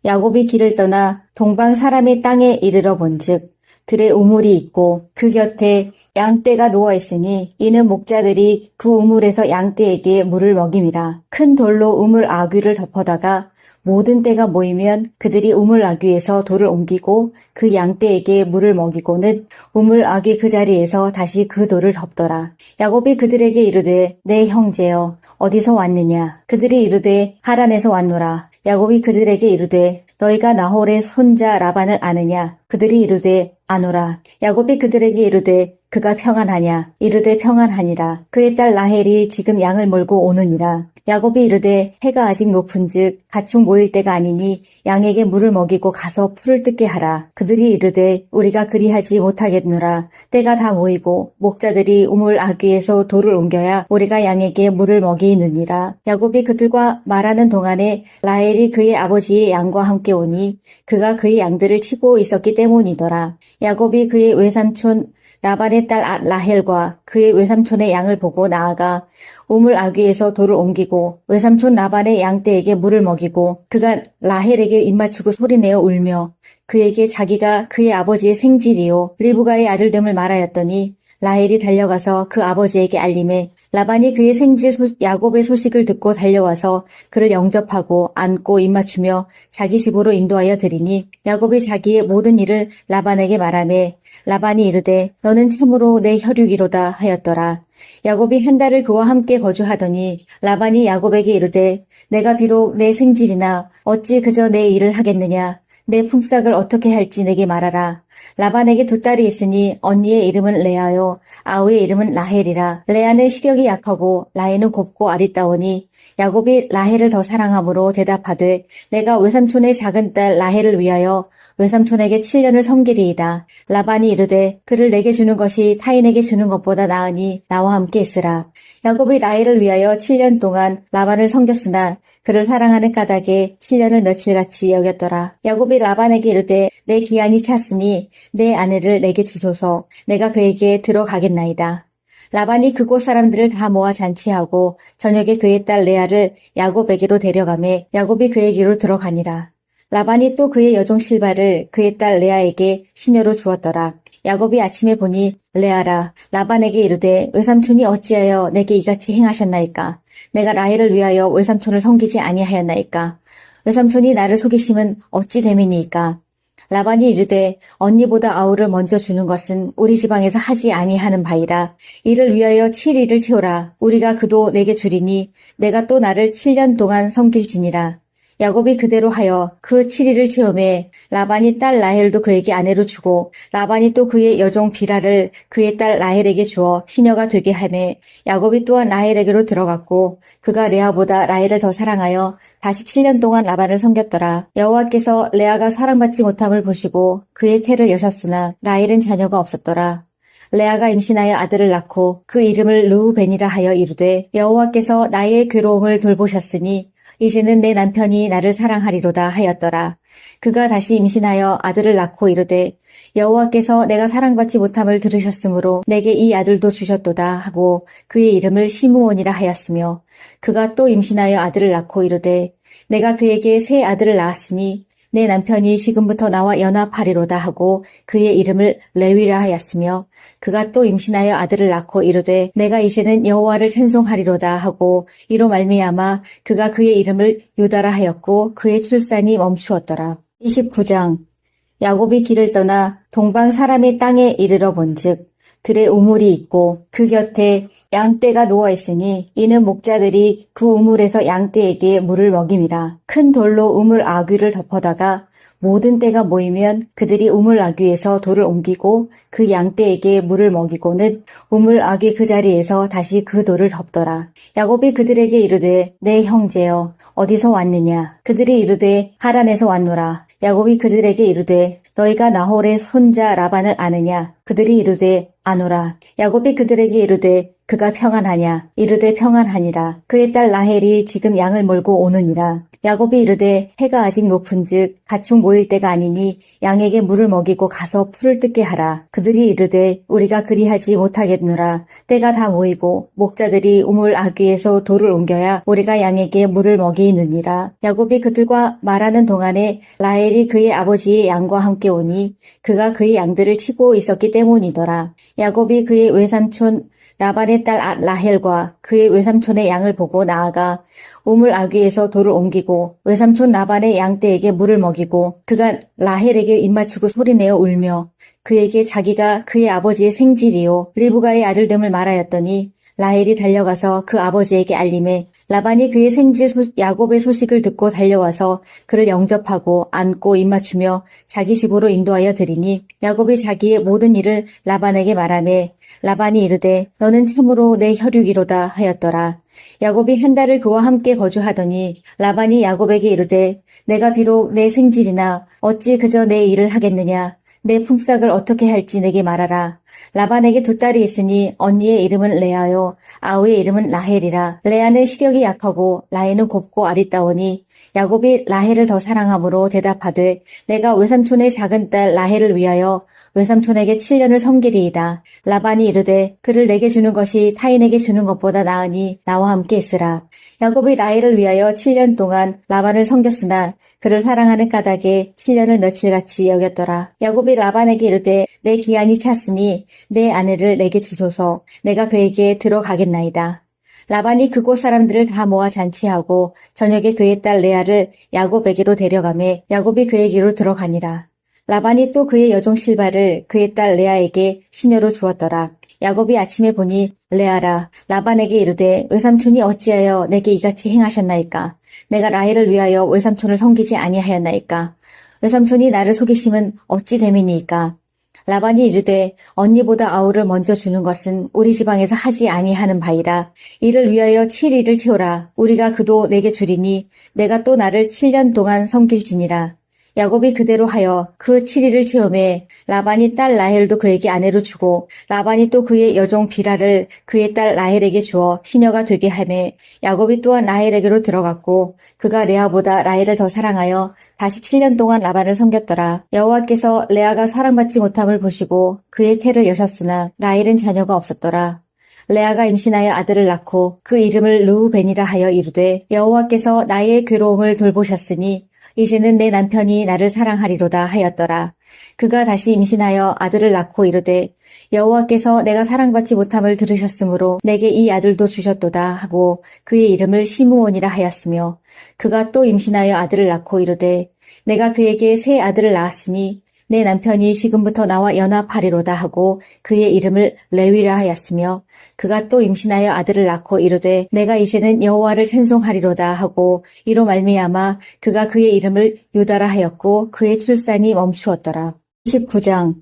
야곱이 길을 떠나 동방 사람의 땅에 이르러 본즉 들에 우물이 있고 그 곁에 양떼가 누워 있으니 이는 목자들이 그 우물에서 양떼에게 물을 먹임이라. 큰 돌로 우물 아귀를 덮어다가 모든 떼가 모이면 그들이 우물 아귀에서 돌을 옮기고 그 양떼에게 물을 먹이고는 우물 아귀 그 자리에서 다시 그 돌을 덮더라. 야곱이 그들에게 이르되 내 형제여 어디서 왔느냐? 그들이 이르되 하란에서 왔노라. 야곱이 그들에게 이르되 너희가 나홀의 손자 라반을 아느냐? 그들이 이르되 아노라. 야곱이 그들에게 이르되 그가 평안하냐? 이르되 평안하니라. 그의 딸 라헬이 지금 양을 몰고 오느니라. 야곱이 이르되 해가 아직 높은즉 가축 모일 때가 아니니 양에게 물을 먹이고 가서 풀을 뜯게 하라. 그들이 이르되 우리가 그리하지 못하겠노라. 때가 다 모이고 목자들이 우물 아귀에서 돌을 옮겨야 우리가 양에게 물을 먹이느니라. 야곱이 그들과 말하는 동안에 라헬이 그의 아버지의 양과 함께 오니 그가 그의 양들을 치고 있었기 때문이더라. 야곱이 그의 외삼촌 라반의 딸 라헬과 그의 외삼촌의 양을 보고 나아가 우물 아귀에서 돌을 옮기고 외삼촌 라반의 양떼에게 물을 먹이고 그가 라헬에게 입맞추고 소리내어 울며 그에게 자기가 그의 아버지의 생질이요 리브가의 아들됨을 말하였더니 라헬이 달려가서 그 아버지에게 알림해 라반이 그의 생질 야곱의 소식을 듣고 달려와서 그를 영접하고 안고 입맞추며 자기 집으로 인도하여 드리니 야곱이 자기의 모든 일을 라반에게 말하매 라반이 이르되 너는 참으로 내 혈육이로다 하였더라. 야곱이 한 달을 그와 함께 거주하더니 라반이 야곱에게 이르되 내가 비록 내 생질이나 어찌 그저 내 일을 하겠느냐. 내 품삯을 어떻게 할지 내게 말하라. 라반에게 두 딸이 있으니 언니의 이름은 레아요 아우의 이름은 라헬이라. 레아는 시력이 약하고 라헬은 곱고 아리따우니 야곱이 라헬을 더 사랑함으로 대답하되 내가 외삼촌의 작은 딸 라헬을 위하여 외삼촌에게 7년을 섬기리이다. 라반이 이르되 그를 내게 주는 것이 타인에게 주는 것보다 나으니 나와 함께 있으라. 야곱이 라헬을 위하여 7년 동안 라반을 섬겼으나 그를 사랑하는 까닭에 7년을 며칠같이 여겼더라. 야곱이 라반에게 이르되 내 기한이 찼으니 내 아내를 내게 주소서. 내가 그에게 들어가겠나이다. 라반이 그곳 사람들을 다 모아 잔치하고 저녁에 그의 딸 레아를 야곱에게로 데려가매 야곱이 그에게로 들어가니라. 라반이 또 그의 여종 실바를 그의 딸 레아에게 시녀로 주었더라. 야곱이 아침에 보니 레아라. 라반에게 이르되 외삼촌이 어찌하여 내게 이같이 행하셨나이까? 내가 라헬을 위하여 외삼촌을 섬기지 아니하였나이까? 외삼촌이 나를 속이심은 어찌 됨이니이까? 라반이 이르되 언니보다 아우를 먼저 주는 것은 우리 지방에서 하지 아니하는 바이라. 이를 위하여 7일을 채우라. 우리가 그도 내게 주리니 내가 또 나를 7년 동안 섬길지니라. 야곱이 그대로 하여 그 7일을 채우매 라반이 딸 라헬도 그에게 아내로 주고 라반이 또 그의 여종 비라를 그의 딸 라헬에게 주어 시녀가 되게 하매 야곱이 또한 라헬에게로 들어갔고 그가 레아보다 라헬을 더 사랑하여 다시 7년 동안 라반을 섬겼더라. 여호와께서 레아가 사랑받지 못함을 보시고 그의 태를 여셨으나 라헬은 자녀가 없었더라. 레아가 임신하여 아들을 낳고 그 이름을 르우벤이라 하여 이르되 여호와께서 나의 괴로움을 돌보셨으니 이제는 내 남편이 나를 사랑하리로다 하였더라. 그가 다시 임신하여 아들을 낳고 이르되 여호와께서 내가 사랑받지 못함을 들으셨으므로 내게 이 아들도 주셨도다 하고 그의 이름을 시므온이라 하였으며 그가 또 임신하여 아들을 낳고 이르되 내가 그에게 새 아들을 낳았으니 내 남편이 지금부터 나와 연합하리로다 하고 그의 이름을 레위라 하였으며 그가 또 임신하여 아들을 낳고 이르되 내가 이제는 여호와를 찬송하리로다 하고 이로 말미암아 그가 그의 이름을 유다라 하였고 그의 출산이 멈추었더라. 29장 야곱이 길을 떠나 동방 사람의 땅에 이르러 본즉 들에 우물이 있고 그 곁에 양떼가 누워 있으니 이는 목자들이 그 우물에서 양떼에게 물을 먹임이라. 큰 돌로 우물 아귀를 덮어다가 모든 떼가 모이면 그들이 우물 아귀에서 돌을 옮기고 그 양떼에게 물을 먹이고는 우물 아귀 그 자리에서 다시 그 돌을 덮더라. 야곱이 그들에게 이르되 내 형제여 어디서 왔느냐? 그들이 이르되 하란에서 왔노라. 야곱이 그들에게 이르되 너희가 나홀의 손자 라반을 아느냐? 그들이 이르되 아노라. 야곱이 그들에게 이르되 그가 평안하냐? 이르되 평안하니라. 그의 딸 라헬이 지금 양을 몰고 오느니라. 야곱이 이르되 해가 아직 높은즉 가축 모일 때가 아니니 양에게 물을 먹이고 가서 풀을 뜯게 하라. 그들이 이르되 우리가 그리하지 못하겠노라. 때가 다 모이고 목자들이 우물 아귀에서 돌을 옮겨야 우리가 양에게 물을 먹이느니라. 야곱이 그들과 말하는 동안에 라헬이 그의 아버지의 양과 함께 오니 그가 그의 양들을 치고 있었기 때문이더라. 야곱이 그의 외삼촌 라반의 딸 라헬과 그의 외삼촌의 양을 보고 나아가 우물 아귀에서 돌을 옮기고 외삼촌 라반의 양떼에게 물을 먹이고 그가 라헬에게 입맞추고 소리내어 울며 그에게 자기가 그의 아버지의 생질이요 리브가의 아들됨을 말하였더니 라헬이 달려가서 그 아버지에게 알림해 라반이 그의 생질 야곱의 소식을 듣고 달려와서 그를 영접하고 안고 입맞추며 자기 집으로 인도하여 드리니 야곱이 자기의 모든 일을 라반에게 말하매 라반이 이르되 너는 참으로 내 혈육이로다 하였더라. 야곱이 한 달을 그와 함께 거주하더니 라반이 야곱에게 이르되 내가 비록 내 생질이나 어찌 그저 내 일을 하겠느냐. 내 품삯을 어떻게 할지 내게 말하라. 라반에게 두 딸이 있으니 언니의 이름은 레아요 아우의 이름은 라헬이라. 레아는 시력이 약하고 라헬은 곱고 아리따우니 야곱이 라헬을 더 사랑함으로 대답하되 내가 외삼촌의 작은 딸 라헬을 위하여 외삼촌에게 7년을 섬기리이다. 라반이 이르되 그를 내게 주는 것이 타인에게 주는 것보다 나으니 나와 함께 있으라. 야곱이 라헬을 위하여 7년 동안 라반을 섬겼으나 그를 사랑하는 까닭에 7년을 며칠같이 여겼더라. 야곱이 라반에게 이르되 내 기한이 찼으니 내 아내를 내게 주소서. 내가 그에게 들어가겠나이다. 라반이 그곳 사람들을 다 모아 잔치하고 저녁에 그의 딸 레아를 야곱에게로 데려가매 야곱이 그에게로 들어가니라. 라반이 또 그의 여종 실바를 그의 딸 레아에게 시녀로 주었더라. 야곱이 아침에 보니 레아라. 라반에게 이르되 외삼촌이 어찌하여 내게 이같이 행하셨나이까? 내가 라헬을 위하여 외삼촌을 섬기지 아니하였나이까? 외삼촌이 나를 속이심은 어찌 됨이니이까? 라반이 이르되 언니보다 아우를 먼저 주는 것은 우리 지방에서 하지 아니하는 바이라. 이를 위하여 7일을 채우라. 우리가 그도 내게 주리니 내가 또 나를 7년 동안 섬길지니라. 야곱이 그대로 하여 그 7일을 채우매 라반이 딸 라헬도 그에게 아내로 주고 라반이 또 그의 여종 비라를 그의 딸 라헬에게 주어 시녀가 되게 하매 야곱이 또한 라헬에게로 들어갔고 그가 레아보다 라헬을 더 사랑하여 다시 7년 동안 라반을 섬겼더라. 여호와께서 레아가 사랑받지 못함을 보시고 그의 태를 여셨으나 라헬은 자녀가 없었더라. 레아가 임신하여 아들을 낳고 그 이름을 르우벤이라 하여 이르되 여호와께서 나의 괴로움을 돌보셨으니 이제는 내 남편이 나를 사랑하리로다 하였더라. 그가 다시 임신하여 아들을 낳고 이르되 여호와께서 내가 사랑받지 못함을 들으셨으므로 내게 이 아들도 주셨도다 하고 그의 이름을 시므온이라 하였으며 그가 또 임신하여 아들을 낳고 이르되 내가 그에게 새 아들을 낳았으니 내 남편이 지금부터 나와 연합하리로다 하고 그의 이름을 레위라 하였으며 그가 또 임신하여 아들을 낳고 이르되 내가 이제는 여호와를 찬송하리로다 하고 이로 말미암아 그가 그의 이름을 유다라 하였고 그의 출산이 멈추었더라. 19장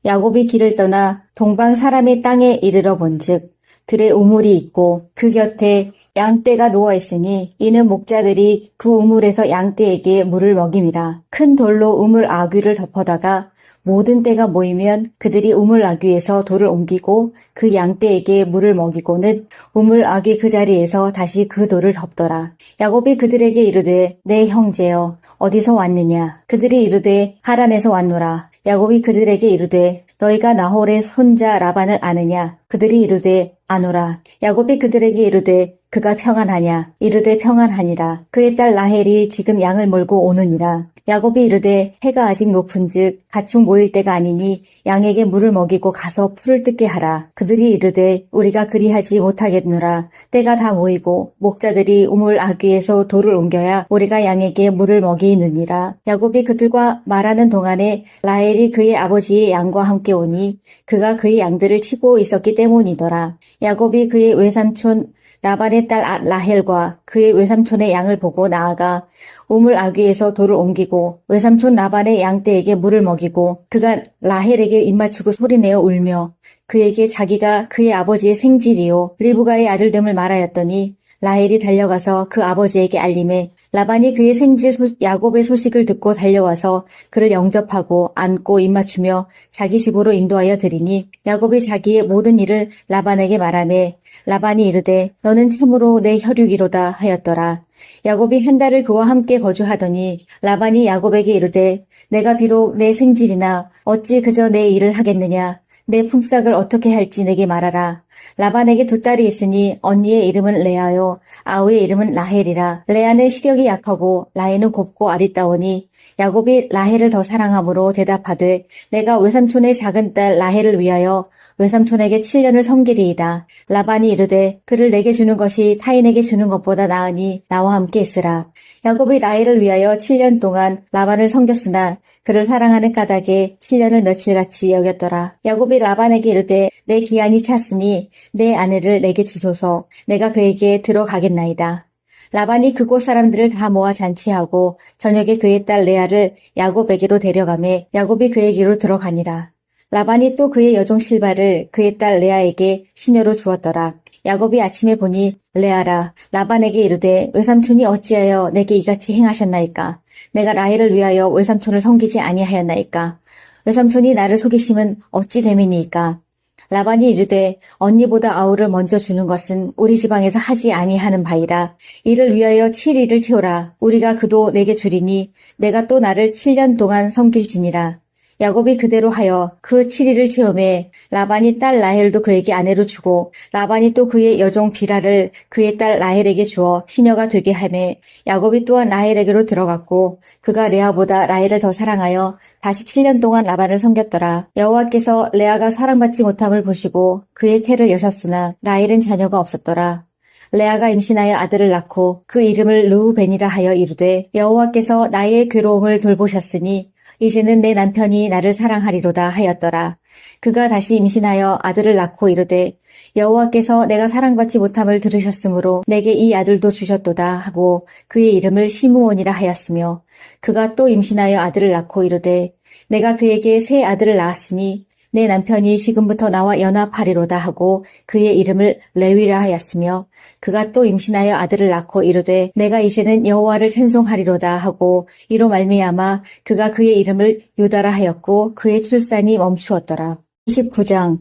야곱이 길을 떠나 동방 사람의 땅에 이르러 본즉 들에 우물이 있고 그 곁에 양떼가 누워있으니 이는 목자들이 그 우물에서 양떼에게 물을 먹임이라. 큰 돌로 우물 아귀를 덮어다가 모든 떼가 모이면 그들이 우물 아귀에서 돌을 옮기고 그 양떼에게 물을 먹이고는 우물 아귀 그 자리에서 다시 그 돌을 덮더라. 야곱이 그들에게 이르되 내 형제여 어디서 왔느냐? 그들이 이르되 하란에서 왔노라. 야곱이 그들에게 이르되 너희가 나홀의 손자 라반을 아느냐? 그들이 이르되 아노라. 야곱이 그들에게 이르되 그가 평안하냐? 이르되 평안하니라. 그의 딸 라헬이 지금 양을 몰고 오느니라. 야곱이 이르되 해가 아직 높은즉 가축 모일 때가 아니니 양에게 물을 먹이고 가서 풀을 뜯게 하라. 그들이 이르되 우리가 그리하지 못하겠노라. 때가 다 모이고 목자들이 우물 아귀에서 돌을 옮겨야 우리가 양에게 물을 먹이느니라. 야곱이 그들과 말하는 동안에 라헬이 그의 아버지의 양과 함께 오니 그가 그의 양들을 치고 있었기 때문이더라. 야곱이 그의 외삼촌 라반의 딸 라헬과 그의 외삼촌의 양을 보고 나아가 우물 아귀에서 돌을 옮기고 외삼촌 라반의 양떼에게 물을 먹이고 그가 라헬에게 입맞추고 소리내어 울며 그에게 자기가 그의 아버지의 생질이요 리브가의 아들됨을 말하였더니 라헬이 달려가서 그 아버지에게 알림해 라반이 그의 생질 야곱의 소식을 듣고 달려와서 그를 영접하고 안고 입맞추며 자기 집으로 인도하여 드리니 야곱이 자기의 모든 일을 라반에게 말하매 라반이 이르되 너는 참으로 내 혈육이로다 하였더라. 야곱이 한 달을 그와 함께 거주하더니 라반이 야곱에게 이르되 내가 비록 내 생질이나 어찌 그저 내 일을 하겠느냐. 내 품삯을 어떻게 할지 내게 말하라. 라반에게 두 딸이 있으니 언니의 이름은 레아요 아우의 이름은 라헬이라. 레아는 시력이 약하고 라헬은 곱고 아리따우니 야곱이 라헬을 더 사랑함으로 대답하되 내가 외삼촌의 작은 딸 라헬을 위하여 외삼촌에게 7년을 섬기리이다. 라반이 이르되 그를 내게 주는 것이 타인에게 주는 것보다 나으니 나와 함께 있으라. 야곱이 라헬을 위하여 7년 동안 라반을 섬겼으나 그를 사랑하는 까닭에 7년을 며칠같이 여겼더라. 야곱이 라반에게 이르되 내 기한이 찼으니 내 아내를 내게 주소서. 내가 그에게 들어가겠나이다. 라반이 그곳 사람들을 다 모아 잔치하고 저녁에 그의 딸 레아를 야곱에게로 데려가매 야곱이 그에게로 들어가니라. 라반이 또 그의 여종 실바를 그의 딸 레아에게 시녀로 주었더라. 야곱이 아침에 보니 레아라. 라반에게 이르되 외삼촌이 어찌하여 내게 이같이 행하셨나이까. 내가 라헬을 위하여 외삼촌을 섬기지 아니하였나이까. 외삼촌이 나를 속이심은 어찌 됨이니이까. 라반이 이르되 언니보다 아우를 먼저 주는 것은 우리 지방에서 하지 아니하는 바이라. 이를 위하여 7일을 채우라. 우리가 그도 내게 주리니 내가 또 나를 7년 동안 섬길지니라. 야곱이 그대로 하여 그 7일을 채우매 라반이 딸 라헬도 그에게 아내로 주고 라반이 또 그의 여종 비라를 그의 딸 라헬에게 주어 시녀가 되게 하매 야곱이 또한 라헬에게로 들어갔고 그가 레아보다 라헬을 더 사랑하여 다시 7년 동안 라반을 섬겼더라. 여호와께서 레아가 사랑받지 못함을 보시고 그의 태를 여셨으나 라헬은 자녀가 없었더라. 레아가 임신하여 아들을 낳고 그 이름을 르우벤이라 하여 이르되 여호와께서 나의 괴로움을 돌보셨으니 이제는 내 남편이 나를 사랑하리로다 하였더라. 그가 다시 임신하여 아들을 낳고 이르되 여호와께서 내가 사랑받지 못함을 들으셨으므로 내게 이 아들도 주셨도다 하고 그의 이름을 시므온이라 하였으며 그가 또 임신하여 아들을 낳고 이르되 내가 그에게 새 아들을 낳았으니 내 남편이 지금부터 나와 연합하리로다 하고 그의 이름을 레위라 하였으며 그가 또 임신하여 아들을 낳고 이르되 내가 이제는 여호와를 찬송하리로다 하고 이로 말미암아 그가 그의 이름을 유다라 하였고 그의 출산이 멈추었더라. 29장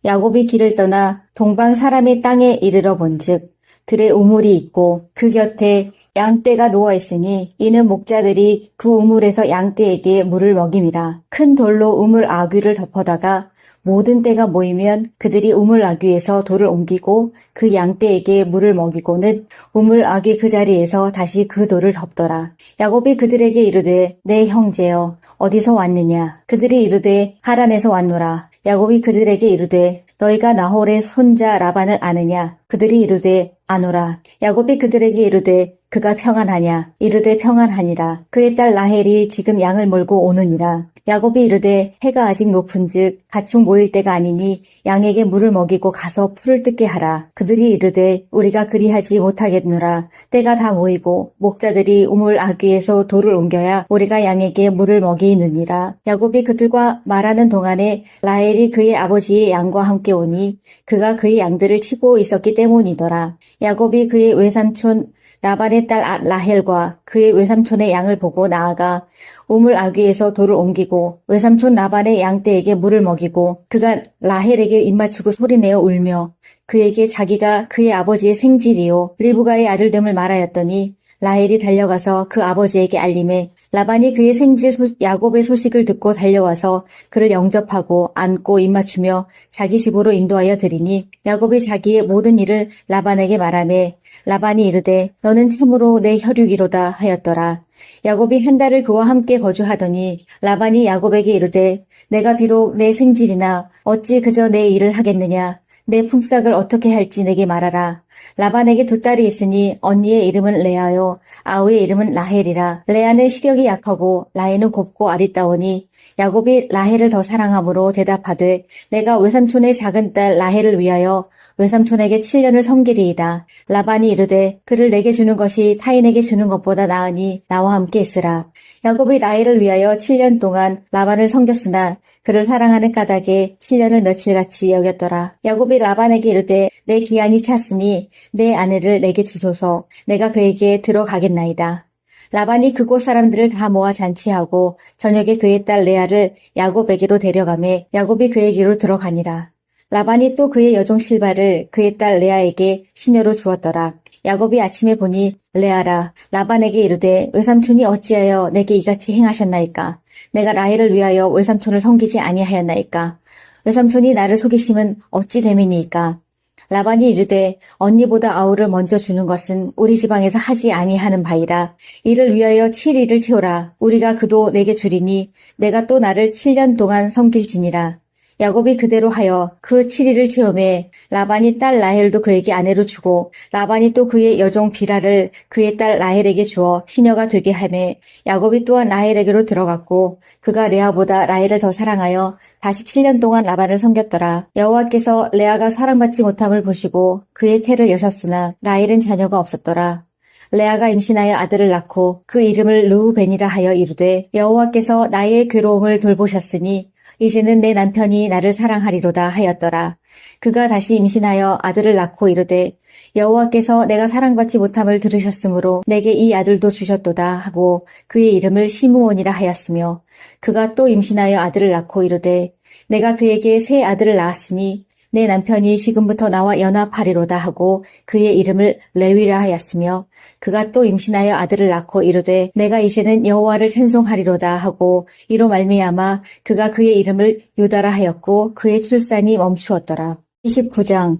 야곱이 길을 떠나 동방 사람의 땅에 이르러 본즉 들에 우물이 있고 그 곁에 양떼가 누워 있으니 이는 목자들이 그 우물에서 양떼에게 물을 먹임이라. 큰 돌로 우물 아귀를 덮어다가 모든 떼가 모이면 그들이 우물 아귀에서 돌을 옮기고 그 양떼에게 물을 먹이고는 우물 아귀 그 자리에서 다시 그 돌을 덮더라. 야곱이 그들에게 이르되 내 형제여 어디서 왔느냐. 그들이 이르되 하란에서 왔노라. 야곱이 그들에게 이르되 너희가 나홀의 손자 라반을 아느냐. 그들이 이르되 아노라. 야곱이 그들에게 이르되 그가 평안하냐. 이르되 평안하니라. 그의 딸 라헬이 지금 양을 몰고 오느니라. 야곱이 이르되 해가 아직 높은즉 가축 모일 때가 아니니 양에게 물을 먹이고 가서 풀을 뜯게 하라. 그들이 이르되 우리가 그리하지 못하겠노라. 때가 다 모이고 목자들이 우물 아귀에서 돌을 옮겨야 우리가 양에게 물을 먹이느니라. 야곱이 그들과 말하는 동안에 라헬이 그의 아버지의 양과 함께 오니 그가 그의 양들을 치고 있었기 때문이더라. 야곱이 그의 외삼촌 라반의 딸 라헬과 그의 외삼촌의 양을 보고 나아가 우물 아귀에서 돌을 옮기고 외삼촌 라반의 양떼에게 물을 먹이고 그가 라헬에게 입맞추고 소리내어 울며 그에게 자기가 그의 아버지의 생질이요 리브가의 아들됨을 말하였더니 라헬이 달려가서 그 아버지에게 알림해 라반이 그의 생질 야곱의 소식을 듣고 달려와서 그를 영접하고 안고 입맞추며 자기 집으로 인도하여 드리니 야곱이 자기의 모든 일을 라반에게 말하매 라반이 이르되 너는 참으로 내 혈육이로다 하였더라. 야곱이 한 달을 그와 함께 거주하더니 라반이 야곱에게 이르되 내가 비록 내 생질이나 어찌 그저 내 일을 하겠느냐. 내 품삯을 어떻게 할지 내게 말하라. 라반에게 두 딸이 있으니 언니의 이름은 레아요 아우의 이름은 라헬이라. 레아는 시력이 약하고 라헬은 곱고 아리따우니 야곱이 라헬을 더 사랑함으로 대답하되 내가 외삼촌의 작은 딸 라헬을 위하여 외삼촌에게 7년을 섬기리이다. 라반이 이르되 그를 내게 주는 것이 타인에게 주는 것보다 나으니 나와 함께 있으라. 야곱이 라헬을 위하여 7년 동안 라반을 섬겼으나 그를 사랑하는 까닭에 7년을 며칠같이 여겼더라. 야곱이 야곱이 라반에게 이르되 내 기한이 찼으니 내 아내를 내게 주소서. 내가 그에게 들어가겠나이다. 라반이 그곳 사람들을 다 모아 잔치하고 저녁에 그의 딸 레아를 야곱에게로 데려가매 야곱이 그에게로 들어가니라. 라반이 또 그의 여종 실바를 그의 딸 레아에게 시녀로 주었더라. 야곱이 아침에 보니 레아라 라반에게 이르되 외삼촌이 어찌하여 내게 이같이 행하셨나이까? 내가 라헬을 위하여 외삼촌을 섬기지 아니하였나이까? 외삼촌이 나를 속이심은 어찌 됨이니이까? 라반이 이르되 언니보다 아우를 먼저 주는 것은 우리 지방에서 하지 아니하는 바이라. 이를 위하여 7일을 채우라. 우리가 그도 내게 주리니 내가 또 나를 7년 동안 섬길지니라. 야곱이 그대로 하여 그 7일을 채우매 라반이 딸 라헬도 그에게 아내로 주고 라반이 또 그의 여종 비라를 그의 딸 라헬에게 주어 시녀가 되게 하매 야곱이 또한 라헬에게로 들어갔고 그가 레아보다 라헬을 더 사랑하여 다시 7년 동안 라반을 섬겼더라. 여호와께서 레아가 사랑받지 못함을 보시고 그의 태를 여셨으나 라헬은 자녀가 없었더라. 레아가 임신하여 아들을 낳고 그 이름을 르우벤이라 하여 이르되 여호와께서 나의 괴로움을 돌보셨으니 이제는 내 남편이 나를 사랑하리로다 하였더라. 그가 다시 임신하여 아들을 낳고 이르되 여호와께서 내가 사랑받지 못함을 들으셨으므로 내게 이 아들도 주셨도다 하고 그의 이름을 시므온이라 하였으며 그가 또 임신하여 아들을 낳고 이르되 내가 그에게 새 아들을 낳았으니 내 남편이 지금부터 나와 연합하리로다 하고 그의 이름을 레위라 하였으며 그가 또 임신하여 아들을 낳고 이르되 내가 이제는 여호와를 찬송하리로다 하고 이로 말미암아 그가 그의 이름을 유다라 하였고 그의 출산이 멈추었더라. 29장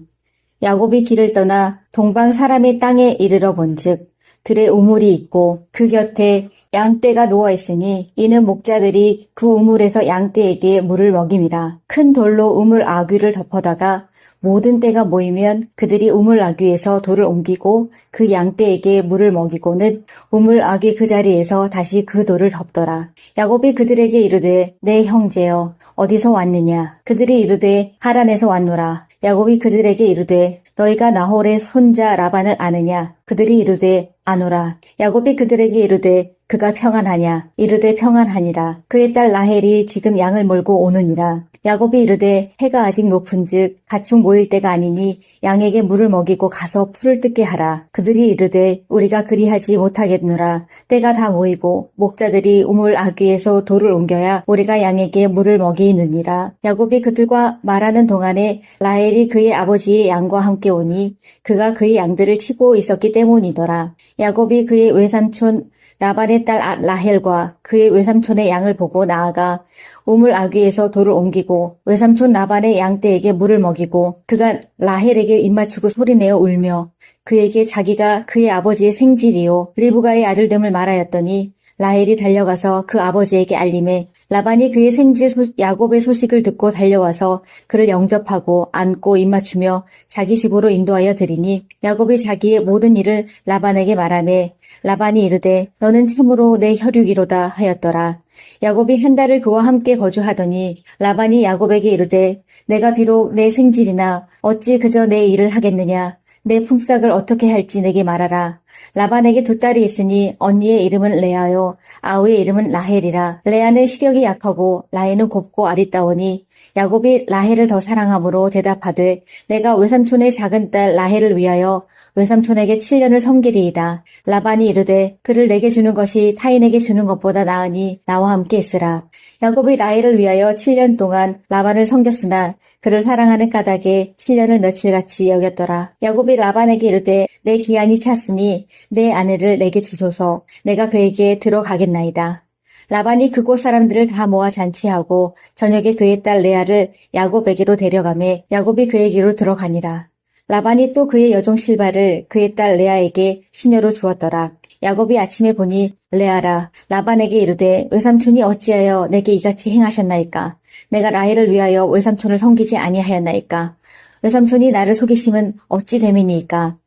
야곱이 길을 떠나 동방 사람의 땅에 이르러 본즉 들에 우물이 있고 그 곁에 양떼가 누워 있으니 이는 목자들이 그 우물에서 양떼에게 물을 먹임이라. 큰 돌로 우물 아귀를 덮어다가 모든 떼가 모이면 그들이 우물 아귀에서 돌을 옮기고 그 양떼에게 물을 먹이고는 우물 아귀 그 자리에서 다시 그 돌을 덮더라. 야곱이 그들에게 이르되 내 형제여 어디서 왔느냐? 그들이 이르되 하란에서 왔노라. 야곱이 그들에게 이르되 너희가 나홀의 손자 라반을 아느냐? 그들이 이르되 아노라. 야곱이 그들에게 이르되 그가 평안하냐? 이르되 평안하니라. 그의 딸 라헬이 지금 양을 몰고 오느니라. 야곱이 이르되 해가 아직 높은즉 가축 모일 때가 아니니 양에게 물을 먹이고 가서 풀을 뜯게 하라. 그들이 이르되 우리가 그리하지 못하겠노라. 때가 다 모이고 목자들이 우물 아귀에서 돌을 옮겨야 우리가 양에게 물을 먹이느니라. 야곱이 그들과 말하는 동안에 라헬이 그의 아버지의 양과 함께 오니 그가 그의 양들을 치고 있었기 때문이더라. 야곱이 그의 외삼촌 라반의 딸 라헬과 그의 외삼촌의 양을 보고 나아가 우물 아귀에서 돌을 옮기고 외삼촌 라반의 양떼에게 물을 먹이고 그가 라헬에게 입맞추고 소리내어 울며 그에게 자기가 그의 아버지의 생질이요 리브가의 아들됨을 말하였더니 라헬이 달려가서 그 아버지에게 알림해 라반이 그의 생질 야곱의 소식을 듣고 달려와서 그를 영접하고 안고 입맞추며 자기 집으로 인도하여 드리니 야곱이 자기의 모든 일을 라반에게 말하매 라반이 이르되 너는 참으로 내 혈육이로다 하였더라. 야곱이 한 달을 그와 함께 거주하더니 라반이 야곱에게 이르되 내가 비록 내 생질이나 어찌 그저 내 일을 하겠느냐. 내 품삯을 어떻게 할지 내게 말하라. 라반에게 두 딸이 있으니 언니의 이름은 레아요 아우의 이름은 라헬이라. 레아는 시력이 약하고 라헬은 곱고 아리따우니 야곱이 라헬을 더 사랑함으로 대답하되 내가 외삼촌의 작은 딸 라헬을 위하여 외삼촌에게 7년을 섬기리이다. 라반이 이르되 그를 내게 주는 것이 타인에게 주는 것보다 나으니 나와 함께 있으라. 야곱이 라헬을 위하여 7년 동안 라반을 섬겼으나 그를 사랑하는 까닭에 7년을 며칠같이 여겼더라. 야곱이 라반에게 이르되 내 기한이 찼으니 내 아내를 내게 주소서. 내가 그에게 들어가겠나이다. 라반이 그곳 사람들을 다 모아 잔치하고 저녁에 그의 딸 레아를 야곱에게로 데려가매 야곱이 그에게로 들어가니라. 라반이 또 그의 여종 실바를 그의 딸 레아에게 시녀로 주었더라. 야곱이 아침에 보니 레아라 라반에게 이르되 외삼촌이 어찌하여 내게 이같이 행하셨나이까? 내가 라헬을 위하여 외삼촌을 섬기지 아니하였나이까? 외삼촌이 나를 속이심은 어찌 됨이니이까?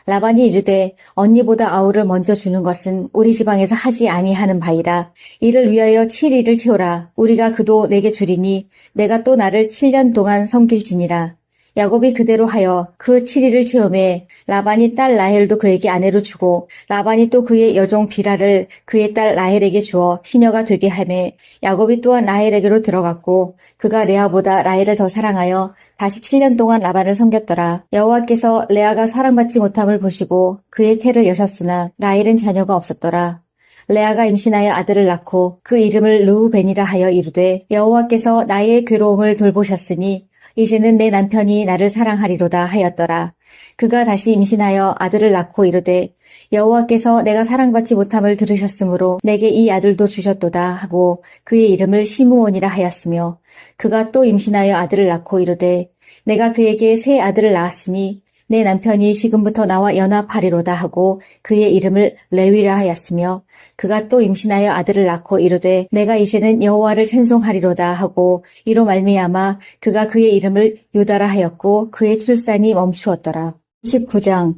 라반이 이르되 언니보다 아우를 먼저 주는 것은 우리 지방에서 하지 아니하는 바이라. 이를 위하여 7일을 채우라. 우리가 그도 내게 주리니 내가 또 나를 7년 동안 섬길지니라. 야곱이 그대로 하여 그 7일을 체험해 라반이 딸 라헬도 그에게 아내로 주고 라반이 또 그의 여종 비라를 그의 딸 라헬에게 주어 시녀가 되게 하매 야곱이 또한 라헬에게로 들어갔고 그가 레아보다 라헬을 더 사랑하여 다시 7년 동안 라반을 섬겼더라. 여호와께서 레아가 사랑받지 못함을 보시고 그의 태를 여셨으나 라헬은 자녀가 없었더라. 레아가 임신하여 아들을 낳고 그 이름을 르우벤이라 하여 이르되 여호와께서 나의 괴로움을 돌보셨으니 이제는 내 남편이 나를 사랑하리로다 하였더라. 그가 다시 임신하여 아들을 낳고 이르되 여호와께서 내가 사랑받지 못함을 들으셨으므로 내게 이 아들도 주셨도다 하고 그의 이름을 시므온이라 하였으며 그가 또 임신하여 아들을 낳고 이르되 내가 그에게 새 아들을 낳았으니 내 남편이 지금부터 나와 연합하리로다 하고 그의 이름을 레위라 하였으며 그가 또 임신하여 아들을 낳고 이르되 내가 이제는 여호와를 찬송하리로다 하고 이로 말미암아 그가 그의 이름을 유다라 하였고 그의 출산이 멈추었더라. 19장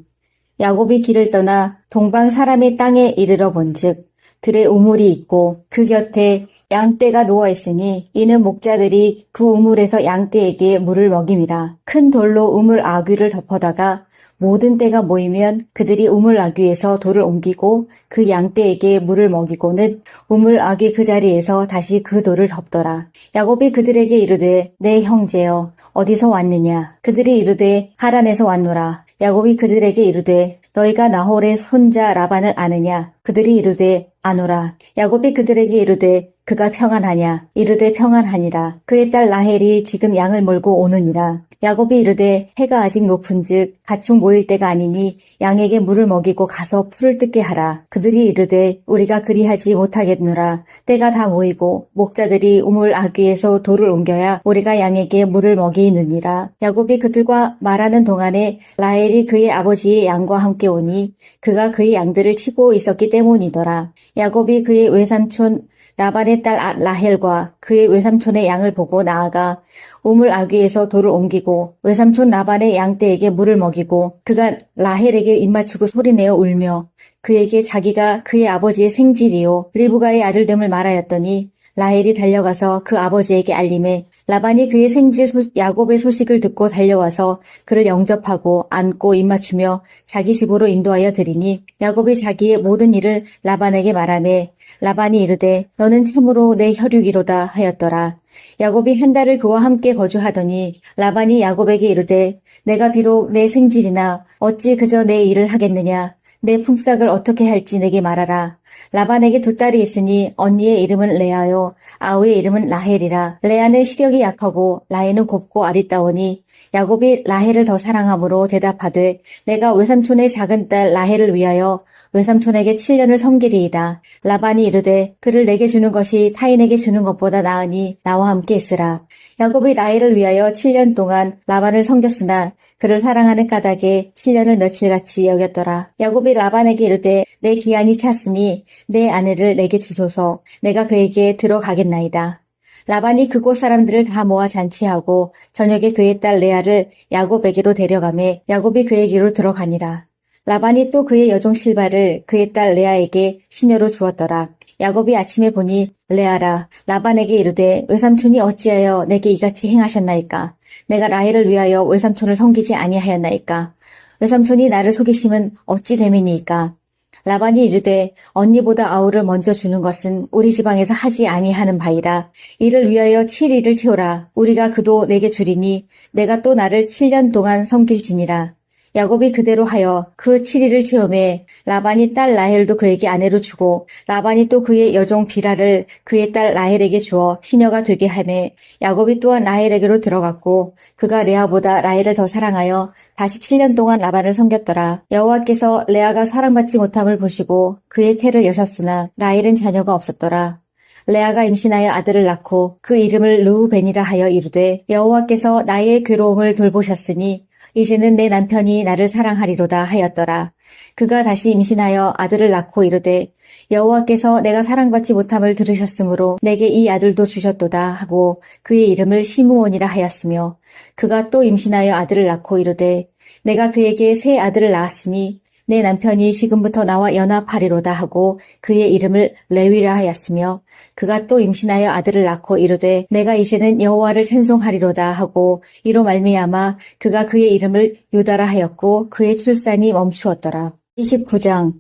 야곱이 길을 떠나 동방 사람의 땅에 이르러 본즉 들에 우물이 있고 그 곁에 양떼가 누워있으니 이는 목자들이 그 우물에서 양떼에게 물을 먹임이라. 큰 돌로 우물 아귀를 덮어다가 모든 떼가 모이면 그들이 우물 아귀에서 돌을 옮기고 그 양떼에게 물을 먹이고는 우물 아귀 그 자리에서 다시 그 돌을 덮더라. 야곱이 그들에게 이르되 내 형제여 어디서 왔느냐. 그들이 이르되 하란에서 왔노라. 야곱이 그들에게 이르되 너희가 나홀의 손자 라반을 아느냐. 그들이 이르되 아노라. 야곱이 그들에게 이르되 그가 평안하냐. 이르되 평안하니라. 그의 딸 라헬이 지금 양을 몰고 오느니라. 야곱이 이르되 해가 아직 높은즉 가축 모일 때가 아니니 양에게 물을 먹이고 가서 풀을 뜯게 하라. 그들이 이르되 우리가 그리하지 못하겠노라. 때가 다 모이고 목자들이 우물 아귀에서 돌을 옮겨야 우리가 양에게 물을 먹이느니라. 야곱이 그들과 말하는 동안에 라헬이 그의 아버지의 양과 함께 오니 그가 그의 양들을 치고 있었기 때문이더라. 야곱이 그의 외삼촌 라반의 딸 라헬과 그의 외삼촌의 양을 보고 나아가 우물 아귀에서 돌을 옮기고 외삼촌 라반의 양떼에게 물을 먹이고 그가 라헬에게 입맞추고 소리내어 울며 그에게 자기가 그의 아버지의 생질이요 리브가의 아들됨을 말하였더니 라헬이 달려가서 그 아버지에게 알림해 라반이 그의 생질 야곱의 소식을 듣고 달려와서 그를 영접하고 안고 입맞추며 자기 집으로 인도하여 드리니 야곱이 자기의 모든 일을 라반에게 말하매 라반이 이르되 너는 참으로 내 혈육이로다 하였더라. 야곱이 한 달을 그와 함께 거주하더니 라반이 야곱에게 이르되 내가 비록 내 생질이나 어찌 그저 내 일을 하겠느냐. 내 품삯을 어떻게 할지 내게 말하라. 라반에게 두 딸이 있으니 언니의 이름은 레아요 아우의 이름은 라헬이라. 레아는 시력이 약하고 라헬은 곱고 아리따우니 야곱이 라헬을 더 사랑함으로 대답하되 내가 외삼촌의 작은 딸 라헬을 위하여 외삼촌에게 7년을 섬기리이다. 라반이 이르되 그를 내게 주는 것이 타인에게 주는 것보다 나으니 나와 함께 있으라. 야곱이 라헬을 위하여 7년 동안 라반을 섬겼으나 그를 사랑하는 까닭에 7년을 며칠같이 여겼더라. 야곱이 라반에게 이르되 내 기한이 찼으니 내 아내를 내게 주소서. 내가 그에게 들어가겠나이다. 라반이 그곳 사람들을 다 모아 잔치하고 저녁에 그의 딸 레아를 야곱에게로 데려가매 야곱이 그에게로 들어가니라. 라반이 또 그의 여종 실바를 그의 딸 레아에게 시녀로 주었더라. 야곱이 아침에 보니 레아라. 라반에게 이르되 외삼촌이 어찌하여 내게 이같이 행하셨나이까. 내가 라헬을 위하여 외삼촌을 섬기지 아니하였나이까. 외삼촌이 나를 속이심은 어찌 됨이니이까. 라반이 이르되 언니보다 아우를 먼저 주는 것은 우리 지방에서 하지 아니하는 바이라. 이를 위하여 7일을 채우라. 우리가 그도 내게 주리니 내가 또 나를 7년 동안 섬길지니라. 야곱이 그대로 하여 그 7일을 체험해 라반이 딸 라헬도 그에게 아내로 주고 라반이 또 그의 여종 비라를 그의 딸 라헬에게 주어 시녀가 되게 하매 야곱이 또한 라헬에게로 들어갔고 그가 레아보다 라헬을 더 사랑하여 다시 7년 동안 라반을 섬겼더라. 여호와께서 레아가 사랑받지 못함을 보시고 그의 태를 여셨으나 라헬은 자녀가 없었더라. 레아가 임신하여 아들을 낳고 그 이름을 르우벤이라 하여 이르되 여호와께서 나의 괴로움을 돌보셨으니 이제는 내 남편이 나를 사랑하리로다 하였더라. 그가 다시 임신하여 아들을 낳고 이르되 여호와께서 내가 사랑받지 못함을 들으셨으므로 내게 이 아들도 주셨도다 하고 그의 이름을 시므온이라 하였으며 그가 또 임신하여 아들을 낳고 이르되 내가 그에게 새 아들을 낳았으니 내 남편이 지금부터 나와 연합하리로다 하고 그의 이름을 레위라 하였으며 그가 또 임신하여 아들을 낳고 이르되 내가 이제는 여호와를 찬송하리로다 하고 이로 말미암아 그가 그의 이름을 유다라 하였고 그의 출산이 멈추었더라. 29장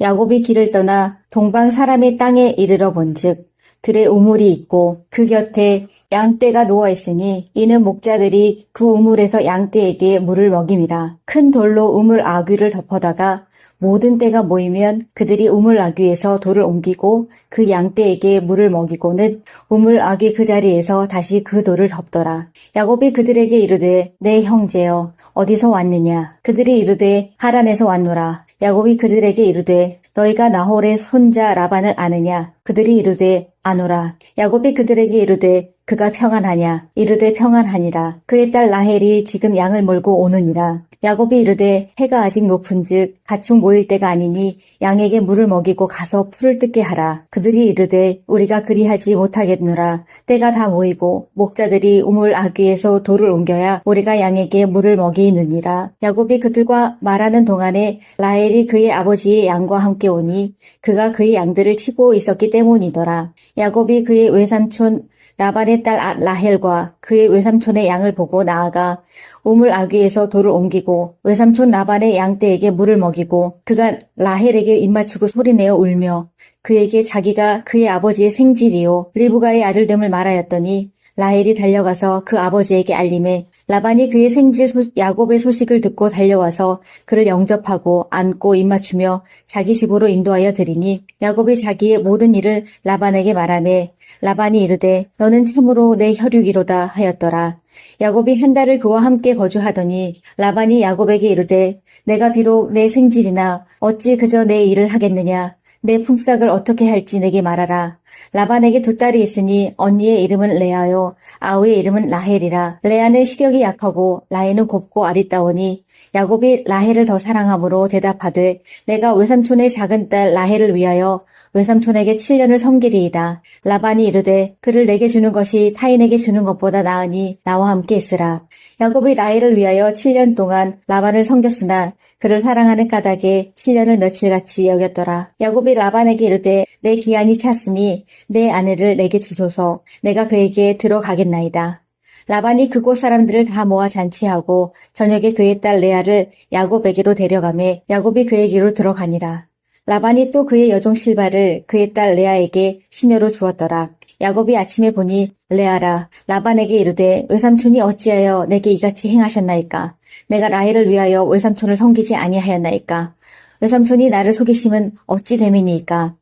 야곱이 길을 떠나 동방 사람의 땅에 이르러 본즉 들에 우물이 있고 그 곁에 양떼가 누워 있으니 이는 목자들이 그 우물에서 양떼에게 물을 먹임이라. 큰 돌로 우물 아귀를 덮어다가 모든 떼가 모이면 그들이 우물 아귀에서 돌을 옮기고 그 양떼에게 물을 먹이고는 우물 아귀 그 자리에서 다시 그 돌을 덮더라. 야곱이 그들에게 이르되 내 형제여 어디서 왔느냐? 그들이 이르되 하란에서 왔노라. 야곱이 그들에게 이르되 너희가 나홀의 손자 라반을 아느냐? 그들이 이르되 아노라. 야곱이 그들에게 이르되 그가 평안하냐? 이르되 평안하니라. 그의 딸 라헬이 지금 양을 몰고 오느니라. 야곱이 이르되 해가 아직 높은즉 가축 모일 때가 아니니 양에게 물을 먹이고 가서 풀을 뜯게 하라. 그들이 이르되 우리가 그리하지 못하겠노라. 때가 다 모이고 목자들이 우물 아귀에서 돌을 옮겨야 우리가 양에게 물을 먹이느니라. 야곱이 그들과 말하는 동안에 라헬이 그의 아버지의 양과 함께 오니 그가 그의 양들을 치고 있었기 때문이더라. 야곱이 그의 외삼촌 라반의 딸 라헬과 그의 외삼촌의 양을 보고 나아가 우물 아귀에서 돌을 옮기고 외삼촌 라반의 양떼에게 물을 먹이고 그가 라헬에게 입맞추고 소리내어 울며 그에게 자기가 그의 아버지의 생질이요 리브가의 아들됨을 말하였더니 라헬이 달려가서 그 아버지에게 알림해 라반이 그의 생질 야곱의 소식을 듣고 달려와서 그를 영접하고 안고 입맞추며 자기 집으로 인도하여 드리니 야곱이 자기의 모든 일을 라반에게 말하매 라반이 이르되 너는 참으로 내 혈육이로다 하였더라. 야곱이 한 달을 그와 함께 거주하더니 라반이 야곱에게 이르되 내가 비록 내 생질이나 어찌 그저 내 일을 하겠느냐. 내 품삯을 어떻게 할지 내게 말하라. 라반에게 두 딸이 있으니 언니의 이름은 레아요 아우의 이름은 라헬이라. 레아는 시력이 약하고 라헬은 곱고 아리따우니 야곱이 라헬을 더 사랑함으로 대답하되 내가 외삼촌의 작은 딸 라헬을 위하여 외삼촌에게 7년을 섬기리이다. 라반이 이르되 그를 내게 주는 것이 타인에게 주는 것보다 나으니 나와 함께 있으라. 야곱이 라헬을 위하여 7년 동안 라반을 섬겼으나 그를 사랑하는 까닭에 7년을 며칠같이 여겼더라. 야곱이 라반에게 이르되 내 기한이 찼으니 내 아내를 내게 주소서. 내가 그에게 들어가겠나이다. 라반이 그곳 사람들을 다 모아 잔치하고 저녁에 그의 딸 레아를 야곱에게로 데려가매 야곱이 그에게로 들어가니라. 라반이 또 그의 여종 실바를 그의 딸 레아에게 시녀로 주었더라. 야곱이 아침에 보니 레아라. 라반에게 이르되 외삼촌이 어찌하여 내게 이같이 행하셨나이까? 내가 라헬을 위하여 외삼촌을 섬기지 아니하였나이까? 외삼촌이 나를 속이심은 어찌 됨이니이까?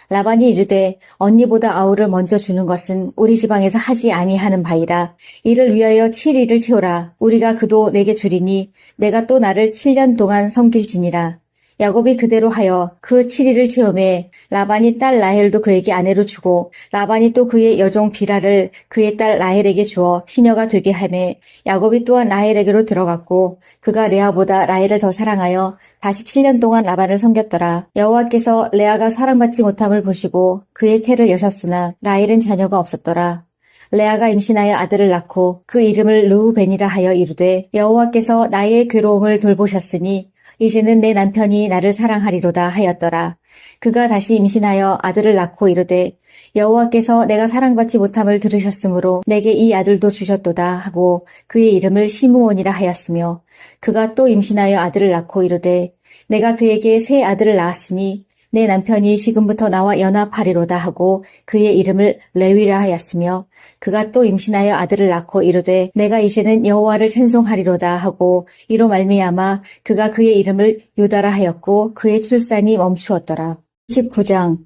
라반이 이르되 언니보다 아우를 먼저 주는 것은 우리 지방에서 하지 아니하는 바이라. 이를 위하여 7일을 채우라. 우리가 그도 내게 주리니 내가 또 나를 7년 동안 섬길지니라. 야곱이 그대로 하여 그 7일을 채우매 라반이 딸 라헬도 그에게 아내로 주고 라반이 또 그의 여종 비라를 그의 딸 라헬에게 주어 시녀가 되게 하매 야곱이 또한 라헬에게로 들어갔고 그가 레아보다 라헬을 더 사랑하여 다시 7년 동안 라반을 섬겼더라. 여호와께서 레아가 사랑받지 못함을 보시고 그의 태를 여셨으나 라헬은 자녀가 없었더라. 레아가 임신하여 아들을 낳고 그 이름을 르우벤이라 하여 이르되 여호와께서 나의 괴로움을 돌보셨으니 이제는 내 남편이 나를 사랑하리로다 하였더라. 그가 다시 임신하여 아들을 낳고 이르되 여호와께서 내가 사랑받지 못함을 들으셨으므로 내게 이 아들도 주셨도다 하고 그의 이름을 시므온이라 하였으며 그가 또 임신하여 아들을 낳고 이르되 내가 그에게 새 아들을 낳았으니 내 남편이 지금부터 나와 연합하리로다 하고 그의 이름을 레위라 하였으며 그가 또 임신하여 아들을 낳고 이르되 내가 이제는 여호와를 찬송하리로다 하고 이로 말미암아 그가 그의 이름을 유다라 하였고 그의 출산이 멈추었더라. 29장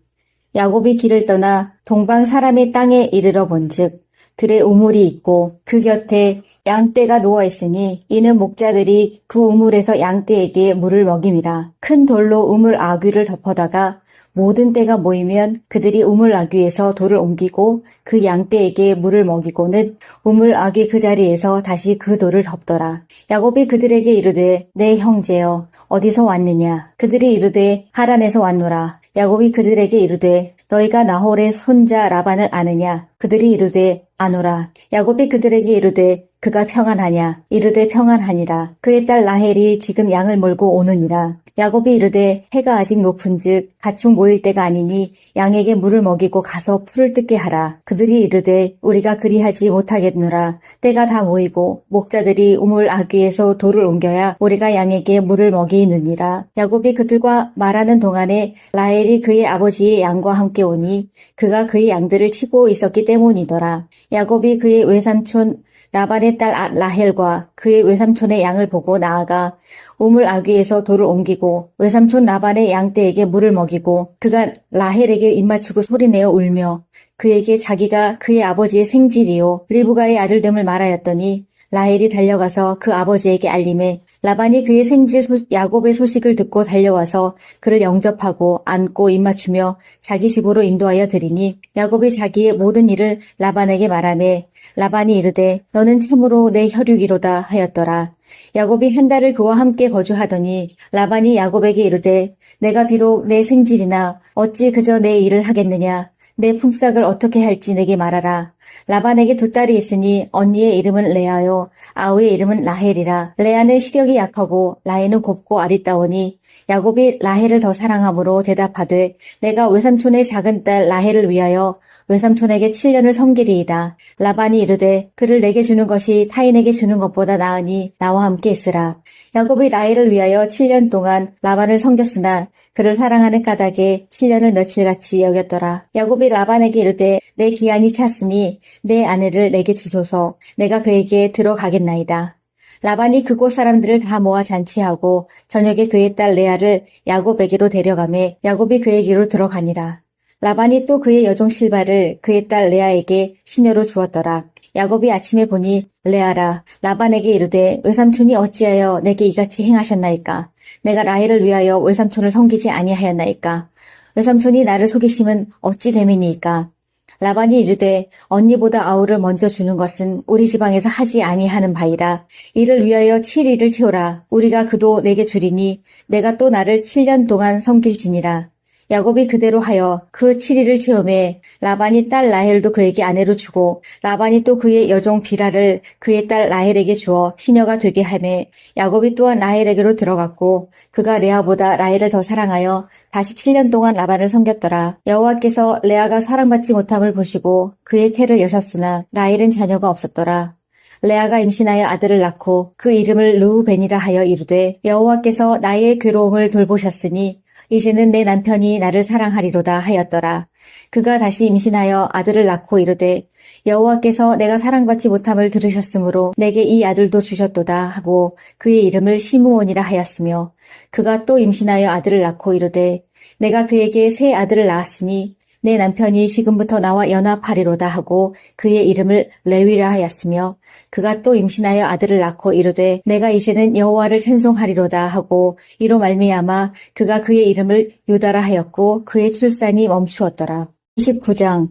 야곱이 길을 떠나 동방 사람의 땅에 이르러 본즉 들에 우물이 있고 그 곁에 양떼가 누워 있으니 이는 목자들이 그 우물에서 양떼에게 물을 먹임이라. 큰 돌로 우물 아귀를 덮어다가 모든 떼가 모이면 그들이 우물 아귀에서 돌을 옮기고 그 양떼에게 물을 먹이고는 우물 아귀 그 자리에서 다시 그 돌을 덮더라. 야곱이 그들에게 이르되 내 형제여 어디서 왔느냐? 그들이 이르되 하란에서 왔노라. 야곱이 그들에게 이르되 너희가 나홀의 손자 라반을 아느냐? 그들이 이르되 아노라. 야곱이 그들에게 이르되 그가 평안하냐? 이르되 평안하니라. 그의 딸 라헬이 지금 양을 몰고 오느니라. 야곱이 이르되 해가 아직 높은즉 가축 모일 때가 아니니 양에게 물을 먹이고 가서 풀을 뜯게 하라. 그들이 이르되 우리가 그리하지 못하겠노라. 때가 다 모이고 목자들이 우물 아귀에서 돌을 옮겨야 우리가 양에게 물을 먹이느니라. 야곱이 그들과 말하는 동안에 라헬이 그의 아버지의 양과 함께 오니 그가 그의 양들을 치고 있었기 때문이더라. 야곱이 그의 외삼촌 라반의 딸 라헬과 그의 외삼촌의 양을 보고 나아가 우물 아귀에서 돌을 옮기고 외삼촌 라반의 양떼에게 물을 먹이고 그가 라헬에게 입맞추고 소리내어 울며 그에게 자기가 그의 아버지의 생질이요 리브가의 아들됨을 말하였더니 라헬이 달려가서 그 아버지에게 알림해 라반이 그의 생질 야곱의 소식을 듣고 달려와서 그를 영접하고 안고 입맞추며 자기 집으로 인도하여 드리니 야곱이 자기의 모든 일을 라반에게 말하매 라반이 이르되 너는 참으로 내 혈육이로다 하였더라. 야곱이 한 달을 그와 함께 거주하더니 라반이 야곱에게 이르되 내가 비록 내 생질이나 어찌 그저 내 일을 하겠느냐. 내 품삯을 어떻게 할지 내게 말하라. 라반에게 두 딸이 있으니 언니의 이름은 레아요 아우의 이름은 라헬이라. 레아는 시력이 약하고 라헬은 곱고 아리따우니 야곱이 라헬을 더 사랑함으로 대답하되 내가 외삼촌의 작은 딸 라헬을 위하여 외삼촌에게 7년을 섬기리이다. 라반이 이르되 그를 내게 주는 것이 타인에게 주는 것보다 나으니 나와 함께 있으라. 야곱이 라헬을 위하여 7년 동안 라반을 섬겼으나 그를 사랑하는 까닭에 7년을 며칠같이 여겼더라. 야곱이 라반에게 이르되 내 기한이 찼으니 내 아내를 내게 주소서. 내가 그에게 들어가겠나이다. 라반이 그곳 사람들을 다 모아 잔치하고 저녁에 그의 딸 레아를 야곱에게로 데려가매 야곱이 그에게로 들어가니라. 라반이 또 그의 여종 실바를 그의 딸 레아에게 시녀로 주었더라. 야곱이 아침에 보니 레아라. 라반에게 이르되 외삼촌이 어찌하여 내게 이같이 행하셨나이까. 내가 라헬을 위하여 외삼촌을 섬기지 아니하였나이까. 외삼촌이 나를 속이심은 어찌 됨이니이까. 라반이 이르되 언니보다 아우를 먼저 주는 것은 우리 지방에서 하지 아니하는 바이라. 이를 위하여 7일을 채우라. 우리가 그도 내게 주리니 내가 또 나를 7년 동안 섬길지니라. 야곱이 그대로 하여 그 7일을 채우매 라반이 딸 라헬도 그에게 아내로 주고 라반이 또 그의 여종 비라를 그의 딸 라헬에게 주어 시녀가 되게 하매 야곱이 또한 라헬에게로 들어갔고 그가 레아보다 라헬을 더 사랑하여 다시 7년 동안 라반을 섬겼더라. 여호와께서 레아가 사랑받지 못함을 보시고 그의 태를 여셨으나 라헬은 자녀가 없었더라. 레아가 임신하여 아들을 낳고 그 이름을 르우벤이라 하여 이르되 여호와께서 나의 괴로움을 돌보셨으니 이제는 내 남편이 나를 사랑하리로다 하였더라. 그가 다시 임신하여 아들을 낳고 이르되 여호와께서 내가 사랑받지 못함을 들으셨으므로 내게 이 아들도 주셨도다 하고 그의 이름을 시므온이라 하였으며 그가 또 임신하여 아들을 낳고 이르되 내가 그에게 새 아들을 낳았으니 내 남편이 지금부터 나와 연합하리로다 하고 그의 이름을 레위라 하였으며 그가 또 임신하여 아들을 낳고 이르되 내가 이제는 여호와를 찬송하리로다 하고 이로 말미암아 그가 그의 이름을 유다라 하였고 그의 출산이 멈추었더라. 29장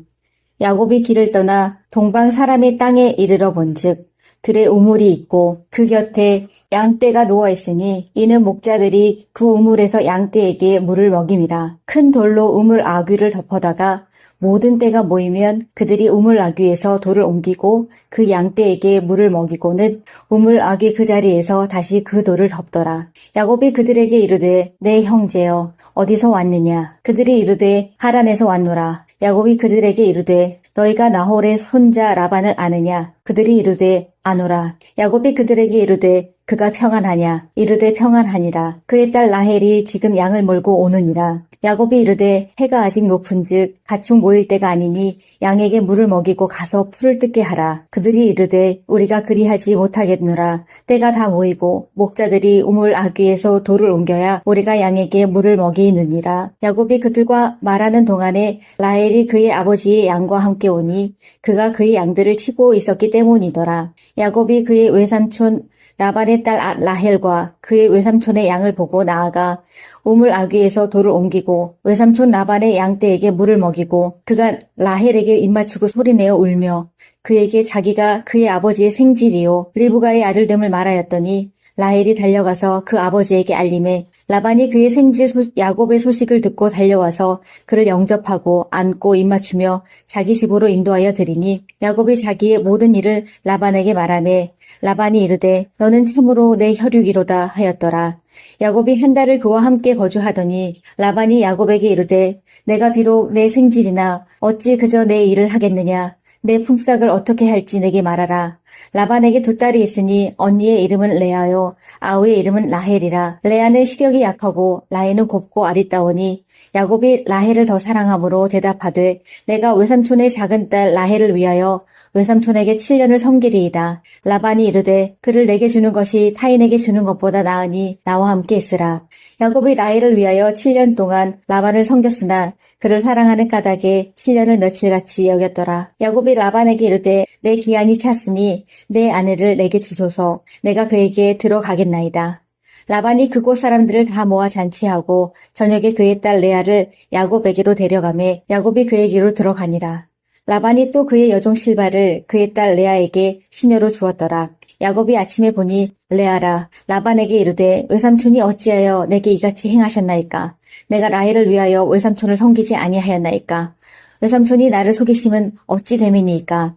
야곱이 길을 떠나 동방 사람의 땅에 이르러 본즉 들에 우물이 있고 그 곁에 양떼가 누워있으니 이는 목자들이 그 우물에서 양떼에게 물을 먹임이라. 큰 돌로 우물 아귀를 덮어다가 모든 떼가 모이면 그들이 우물 아귀에서 돌을 옮기고 그 양떼에게 물을 먹이고는 우물 아귀 그 자리에서 다시 그 돌을 덮더라. 야곱이 그들에게 이르되 내 형제여 어디서 왔느냐. 그들이 이르되 하란에서 왔노라. 야곱이 그들에게 이르되 너희가 나홀의 손자 라반을 아느냐. 그들이 이르되 아노라. 야곱이 그들에게 이르되 그가 평안하냐. 이르되 평안하니라. 그의 딸 라헬이 지금 양을 몰고 오느니라. 야곱이 이르되 해가 아직 높은즉 가축 모일 때가 아니니 양에게 물을 먹이고 가서 풀을 뜯게 하라. 그들이 이르되 우리가 그리하지 못하겠노라. 때가 다 모이고 목자들이 우물 아귀에서 돌을 옮겨야 우리가 양에게 물을 먹이느니라. 야곱이 그들과 말하는 동안에 라헬이 그의 아버지의 양과 함께 오니 그가 그의 양들을 치고 있었기 때문이더라. 야곱이 그의 외삼촌 라반의 딸 라헬과 그의 외삼촌의 양을 보고 나아가 우물 아귀에서 돌을 옮기고 외삼촌 라반의 양떼에게 물을 먹이고 그가 라헬에게 입맞추고 소리내어 울며 그에게 자기가 그의 아버지의 생질이요 리브가의 아들됨을 말하였더니 라헬이 달려가서 그 아버지에게 알림해 라반이 그의 생질 야곱의 소식을 듣고 달려와서 그를 영접하고 안고 입맞추며 자기 집으로 인도하여 드리니 야곱이 자기의 모든 일을 라반에게 말하매 라반이 이르되 너는 참으로 내 혈육이로다 하였더라. 야곱이 한 달을 그와 함께 거주하더니 라반이 야곱에게 이르되 내가 비록 내 생질이나 어찌 그저 내 일을 하겠느냐. 내 품삯을 어떻게 할지 내게 말하라. 라반에게 두 딸이 있으니 언니의 이름은 레아요 아우의 이름은 라헬이라. 레아는 시력이 약하고 라헬은 곱고 아리따우니 야곱이 라헬을 더 사랑함으로 대답하되 내가 외삼촌의 작은 딸 라헬을 위하여 외삼촌에게 7년을 섬기리이다. 라반이 이르되 그를 내게 주는 것이 타인에게 주는 것보다 나으니 나와 함께 있으라. 야곱이 라헬을 위하여 7년 동안 라반을 섬겼으나 그를 사랑하는 까닭에 7년을 며칠같이 여겼더라. 야곱이 라반에게 이르되 내 기한이 찼으니 내 아내를 내게 주소서. 내가 그에게 들어가겠나이다. 라반이 그곳 사람들을 다 모아 잔치하고 저녁에 그의 딸 레아를 야곱에게로 데려가매 야곱이 그에게로 들어가니라. 라반이 또 그의 여종 실바를 그의 딸 레아에게 시녀로 주었더라. 야곱이 아침에 보니 레아라. 라반에게 이르되 외삼촌이 어찌하여 내게 이같이 행하셨나이까. 내가 라헬을 위하여 외삼촌을 섬기지 아니하였나이까. 외삼촌이 나를 속이심은 어찌 됨이니이까.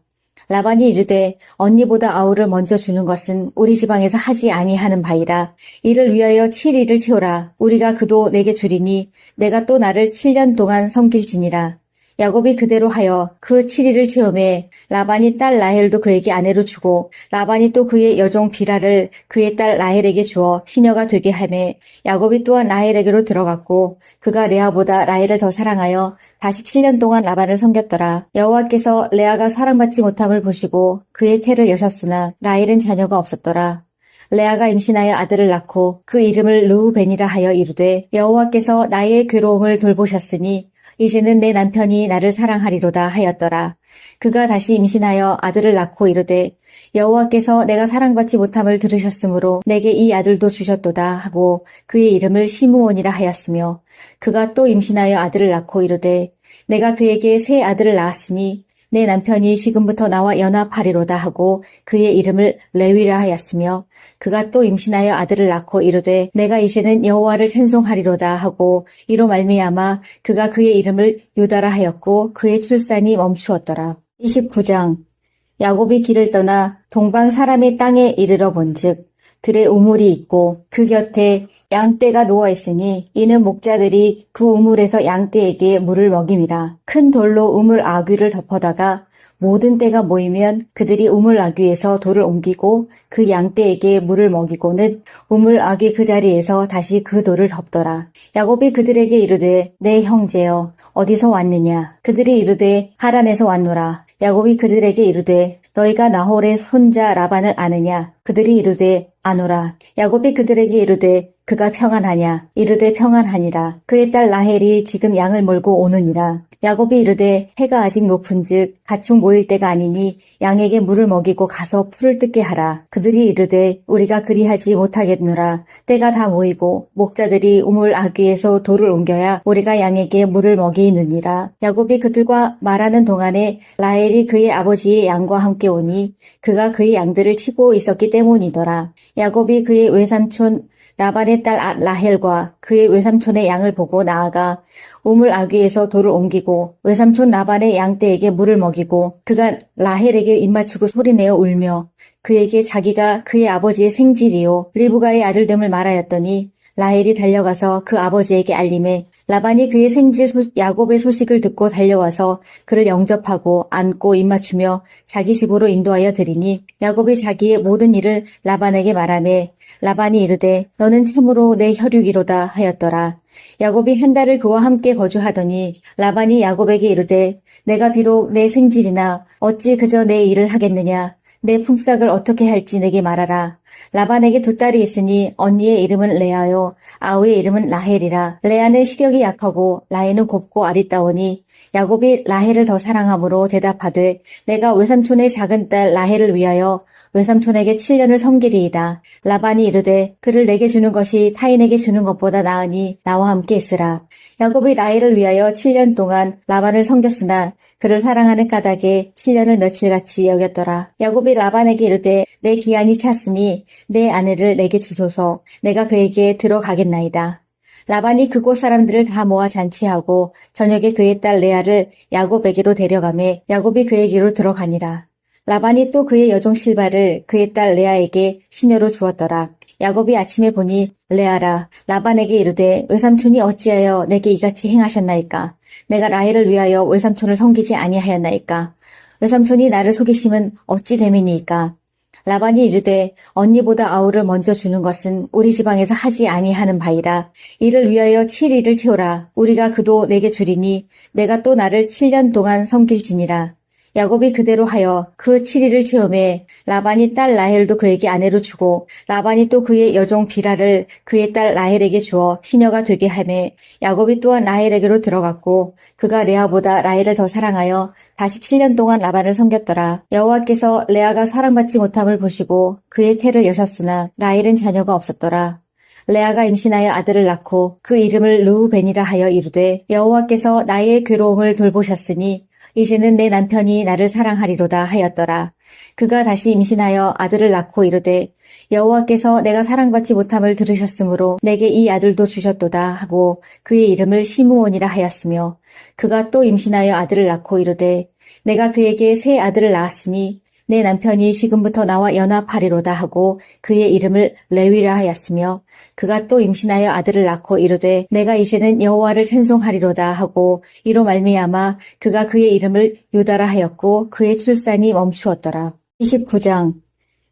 라반이 이르되 언니보다 아우를 먼저 주는 것은 우리 지방에서 하지 아니하는 바이라. 이를 위하여 7일을 채우라. 우리가 그도 내게 주리니 내가 또 나를 7년 동안 섬길지니라. 야곱이 그대로 하여 그 7일을 채우매 라반이 딸 라헬도 그에게 아내로 주고 라반이 또 그의 여종 비라를 그의 딸 라헬에게 주어 시녀가 되게 하매 야곱이 또한 라헬에게로 들어갔고 그가 레아보다 라헬을 더 사랑하여 다시 7년 동안 라반을 섬겼더라. 여호와께서 레아가 사랑받지 못함을 보시고 그의 태를 여셨으나 라헬은 자녀가 없었더라. 레아가 임신하여 아들을 낳고 그 이름을 르우벤이라 하여 이르되 여호와께서 나의 괴로움을 돌보셨으니 이제는 내 남편이 나를 사랑하리로다 하였더라. 그가 다시 임신하여 아들을 낳고 이르되 여호와께서 내가 사랑받지 못함을 들으셨으므로 내게 이 아들도 주셨도다 하고 그의 이름을 시므온이라 하였으며 그가 또 임신하여 아들을 낳고 이르되 내가 그에게 새 아들을 낳았으니 내 남편이 지금부터 나와 연합하리로다 하고 그의 이름을 레위라 하였으며 그가 또 임신하여 아들을 낳고 이르되 내가 이제는 여호와를 찬송하리로다 하고 이로 말미암아 그가 그의 이름을 유다라 하였고 그의 출산이 멈추었더라. 29장 야곱이 길을 떠나 동방 사람의 땅에 이르러 본즉 들에 우물이 있고 그 곁에 양떼가 누워 있으니 이는 목자들이 그 우물에서 양떼에게 물을 먹임이라. 큰 돌로 우물 아귀를 덮어다가 모든 떼가 모이면 그들이 우물 아귀에서 돌을 옮기고 그 양떼에게 물을 먹이고는 우물 아귀 그 자리에서 다시 그 돌을 덮더라. 야곱이 그들에게 이르되 내 형제여 어디서 왔느냐. 그들이 이르되 하란에서 왔노라. 야곱이 그들에게 이르되 너희가 나홀의 손자 라반을 아느냐. 그들이 이르되 아노라. 야곱이 그들에게 이르되 그가 평안하냐. 이르되 평안하니라. 그의 딸 라헬이 지금 양을 몰고 오느니라. 야곱이 이르되 해가 아직 높은즉 가축 모일 때가 아니니 양에게 물을 먹이고 가서 풀을 뜯게 하라. 그들이 이르되 우리가 그리하지 못하겠노라. 때가 다 모이고 목자들이 우물 아귀에서 돌을 옮겨야 우리가 양에게 물을 먹이느니라. 야곱이 그들과 말하는 동안에 라헬이 그의 아버지의 양과 함께 오니 그가 그의 양들을 치고 있었기 때문이더라. 야곱이 그의 외삼촌 라반의 딸 라헬과 그의 외삼촌의 양을 보고 나아가 우물 아귀에서 돌을 옮기고 외삼촌 라반의 양떼에게 물을 먹이고 그가 라헬에게 입맞추고 소리내어 울며 그에게 자기가 그의 아버지의 생질이요 리브가의 아들됨을 말하였더니 라헬이 달려가서 그 아버지에게 알림해 라반이 그의 생질 야곱의 소식을 듣고 달려와서 그를 영접하고 안고 입맞추며 자기 집으로 인도하여 드리니 야곱이 자기의 모든 일을 라반에게 말하매 라반이 이르되 너는 참으로 내 혈육이로다 하였더라. 야곱이 한 달을 그와 함께 거주하더니 라반이 야곱에게 이르되 내가 비록 내 생질이나 어찌 그저 내 일을 하겠느냐. 내 품삯을 어떻게 할지 내게 말하라. 라반에게 두 딸이 있으니 언니의 이름은 레아요 아우의 이름은 라헬이라. 레아는 시력이 약하고 라헬은 곱고 아리따우니 야곱이 라헬을 더 사랑함으로 대답하되 내가 외삼촌의 작은 딸 라헬을 위하여 외삼촌에게 7년을 섬기리이다. 라반이 이르되 그를 내게 주는 것이 타인에게 주는 것보다 나으니 나와 함께 있으라. 야곱이 라헬을 위하여 7년 동안 라반을 섬겼으나 그를 사랑하는 까닭에 7년을 며칠같이 여겼더라. 야곱이 라반에게 이르되 내 기한이 찼으니 있으니 내 아내를 내게 주소서. 내가 그에게 들어가겠나이다. 라반이 그곳 사람들을 다 모아 잔치하고 저녁에 그의 딸 레아를 야곱에게로 데려가매 야곱이 그에게로 들어가니라. 라반이 또 그의 여종 실바를 그의 딸 레아에게 시녀로 주었더라. 야곱이 아침에 보니 레아라 라반에게 이르되 외삼촌이 어찌하여 내게 이같이 행하셨나이까? 내가 라헬을 위하여 외삼촌을 섬기지 아니하였나이까? 외삼촌이 나를 속이심은 어찌 됨이니이까? 라반이 이르되 언니보다 아우를 먼저 주는 것은 우리 지방에서 하지 아니하는 바이라. 이를 위하여 7일을 채우라. 우리가 그도 내게 주리니 내가 또 나를 7년 동안 섬길지니라. 야곱이 그대로 하여 그 7일을 채우매 라반이 딸 라헬도 그에게 아내로 주고 라반이 또 그의 여종 비라를 그의 딸 라헬에게 주어 시녀가 되게 하매 야곱이 또한 라헬에게로 들어갔고 그가 레아보다 라헬을 더 사랑하여 다시 7년 동안 라반을 섬겼더라. 여호와께서 레아가 사랑받지 못함을 보시고 그의 태를 여셨으나 라헬은 자녀가 없었더라. 레아가 임신하여 아들을 낳고 그 이름을 르우벤이라 하여 이르되 여호와께서 나의 괴로움을 돌보셨으니 이제는 내 남편이 나를 사랑하리로다 하였더라. 그가 다시 임신하여 아들을 낳고 이르되 여호와께서 내가 사랑받지 못함을 들으셨으므로 내게 이 아들도 주셨도다 하고 그의 이름을 시므온이라 하였으며 그가 또 임신하여 아들을 낳고 이르되 내가 그에게 새 아들을 낳았으니 내 남편이 지금부터 나와 연합하리로다 하고 그의 이름을 레위라 하였으며 그가 또 임신하여 아들을 낳고 이르되 내가 이제는 여호와를 찬송하리로다 하고 이로 말미암아 그가 그의 이름을 유다라 하였고 그의 출산이 멈추었더라. 29장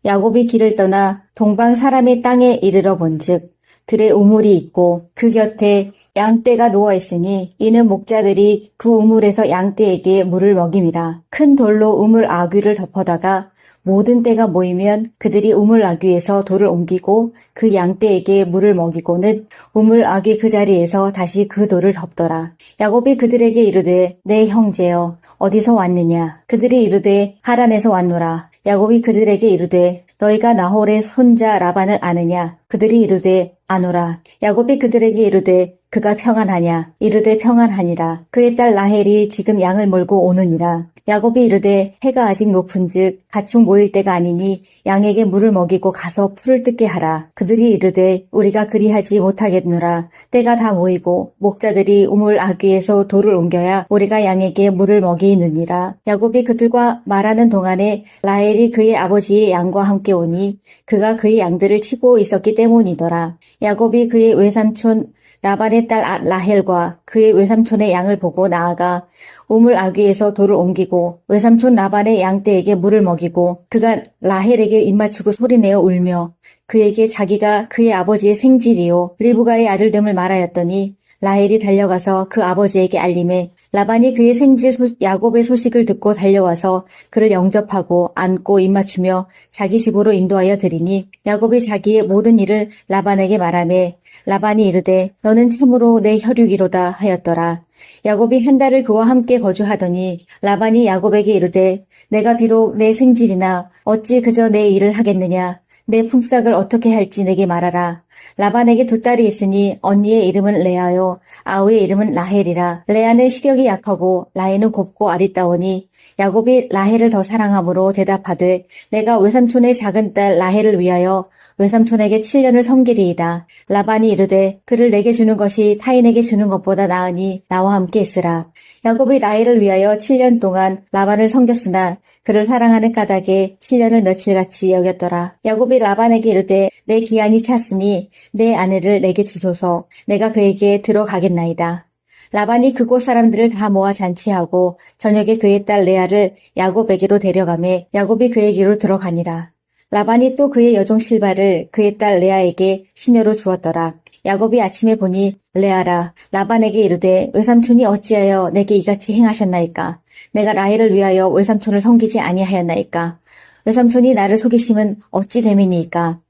야곱이 길을 떠나 동방 사람의 땅에 이르러 본즉 들에 우물이 있고 그 곁에 양떼가 누워 있으니 이는 목자들이 그 우물에서 양떼에게 물을 먹임이라. 큰 돌로 우물 아귀를 덮어다가 모든 떼가 모이면 그들이 우물 아귀에서 돌을 옮기고 그 양떼에게 물을 먹이고는 우물 아귀 그 자리에서 다시 그 돌을 덮더라. 야곱이 그들에게 이르되 내 형제여 어디서 왔느냐? 그들이 이르되 하란에서 왔노라. 야곱이 그들에게 이르되 너희가 나홀의 손자 라반을 아느냐? 그들이 이르되 아노라. 야곱이 그들에게 이르되 그가 평안하냐? 이르되 평안하니라. 그의 딸 라헬이 지금 양을 몰고 오느니라. 야곱이 이르되 해가 아직 높은즉 가축 모일 때가 아니니 양에게 물을 먹이고 가서 풀을 뜯게 하라. 그들이 이르되 우리가 그리하지 못하겠노라. 때가 다 모이고 목자들이 우물 아귀에서 돌을 옮겨야 우리가 양에게 물을 먹이느니라. 야곱이 그들과 말하는 동안에 라헬이 그의 아버지의 양과 함께 오니 그가 그의 양들을 치고 있었기 때문이더라. 야곱이 그의 외삼촌 라반의 딸 라헬과 그의 외삼촌의 양을 보고 나아가 우물 아귀에서 돌을 옮기고 외삼촌 라반의 양떼에게 물을 먹이고 그가 라헬에게 입맞추고 소리내어 울며 그에게 자기가 그의 아버지의 생질이요 리브가의 아들됨을 말하였더니 라헬이 달려가서 그 아버지에게 알림해 라반이 그의 생질 야곱의 소식을 듣고 달려와서 그를 영접하고 안고 입맞추며 자기 집으로 인도하여 드리니 야곱이 자기의 모든 일을 라반에게 말하매 라반이 이르되 너는 참으로 내 혈육이로다 하였더라. 야곱이 한 달을 그와 함께 거주하더니 라반이 야곱에게 이르되 내가 비록 내 생질이나 어찌 그저 내 일을 하겠느냐. 내 품삯을 어떻게 할지 내게 말하라. 라반에게 두 딸이 있으니 언니의 이름은 레아요 아우의 이름은 라헬이라. 레아는 시력이 약하고 라헬은 곱고 아리따우니 야곱이 라헬을 더 사랑함으로 대답하되 내가 외삼촌의 작은 딸 라헬을 위하여 외삼촌에게 7년을 섬기리이다. 라반이 이르되 그를 내게 주는 것이 타인에게 주는 것보다 나으니 나와 함께 있으라. 야곱이 라헬을 위하여 7년 동안 라반을 섬겼으나 그를 사랑하는 까닭에 7년을 며칠같이 여겼더라. 야곱이 라반에게 이르되 내 기한이 찼으니 내 아내를 내게 주소서. 내가 그에게 들어가겠나이다. 라반이 그곳 사람들을 다 모아 잔치하고 저녁에 그의 딸 레아를 야곱에게로 데려가매 야곱이 그에게로 들어가니라. 라반이 또 그의 여종 실바를 그의 딸 레아에게 시녀로 주었더라. 야곱이 아침에 보니 레아라 라반에게 이르되 외삼촌이 어찌하여 내게 이같이 행하셨나이까? 내가 라헬을 위하여 외삼촌을 섬기지 아니하였나이까? 외삼촌이 나를 속이심은 어찌 됨이니이까?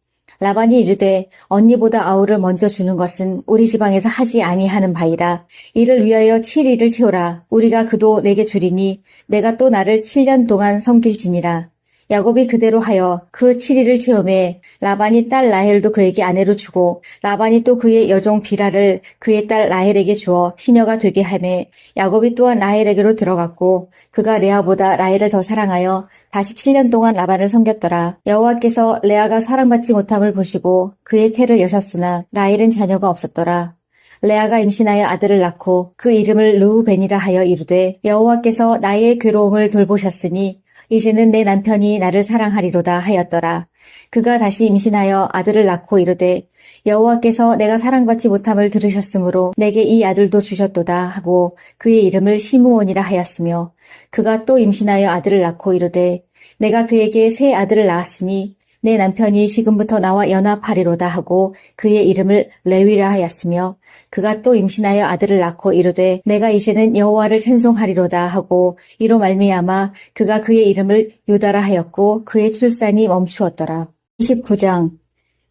라반이 이르되 언니보다 아우를 먼저 주는 것은 우리 지방에서 하지 아니하는 바이라. 이를 위하여 7일을 채우라. 우리가 그도 내게 주리니 내가 또 나를 7년 동안 섬길지니라. 야곱이 그대로 하여 그 7일을 체험해 라반이 딸 라헬도 그에게 아내로 주고 라반이 또 그의 여종 비라를 그의 딸 라헬에게 주어 시녀가 되게 하매 야곱이 또한 라헬에게로 들어갔고 그가 레아보다 라헬을 더 사랑하여 다시 7년 동안 라반을 섬겼더라. 여호와께서 레아가 사랑받지 못함을 보시고 그의 태를 여셨으나 라헬은 자녀가 없었더라. 레아가 임신하여 아들을 낳고 그 이름을 르우벤이라 하여 이르되 여호와께서 나의 괴로움을 돌보셨으니 이제는 내 남편이 나를 사랑하리로다 하였더라. 그가 다시 임신하여 아들을 낳고 이르되 여호와께서 내가 사랑받지 못함을 들으셨으므로 내게 이 아들도 주셨도다 하고 그의 이름을 시므온이라 하였으며 그가 또 임신하여 아들을 낳고 이르되 내가 그에게 새 아들을 낳았으니 내 남편이 지금부터 나와 연합하리로다 하고 그의 이름을 레위라 하였으며 그가 또 임신하여 아들을 낳고 이르되 내가 이제는 여호와를 찬송하리로다 하고 이로 말미암아 그가 그의 이름을 유다라 하였고 그의 출산이 멈추었더라. 29장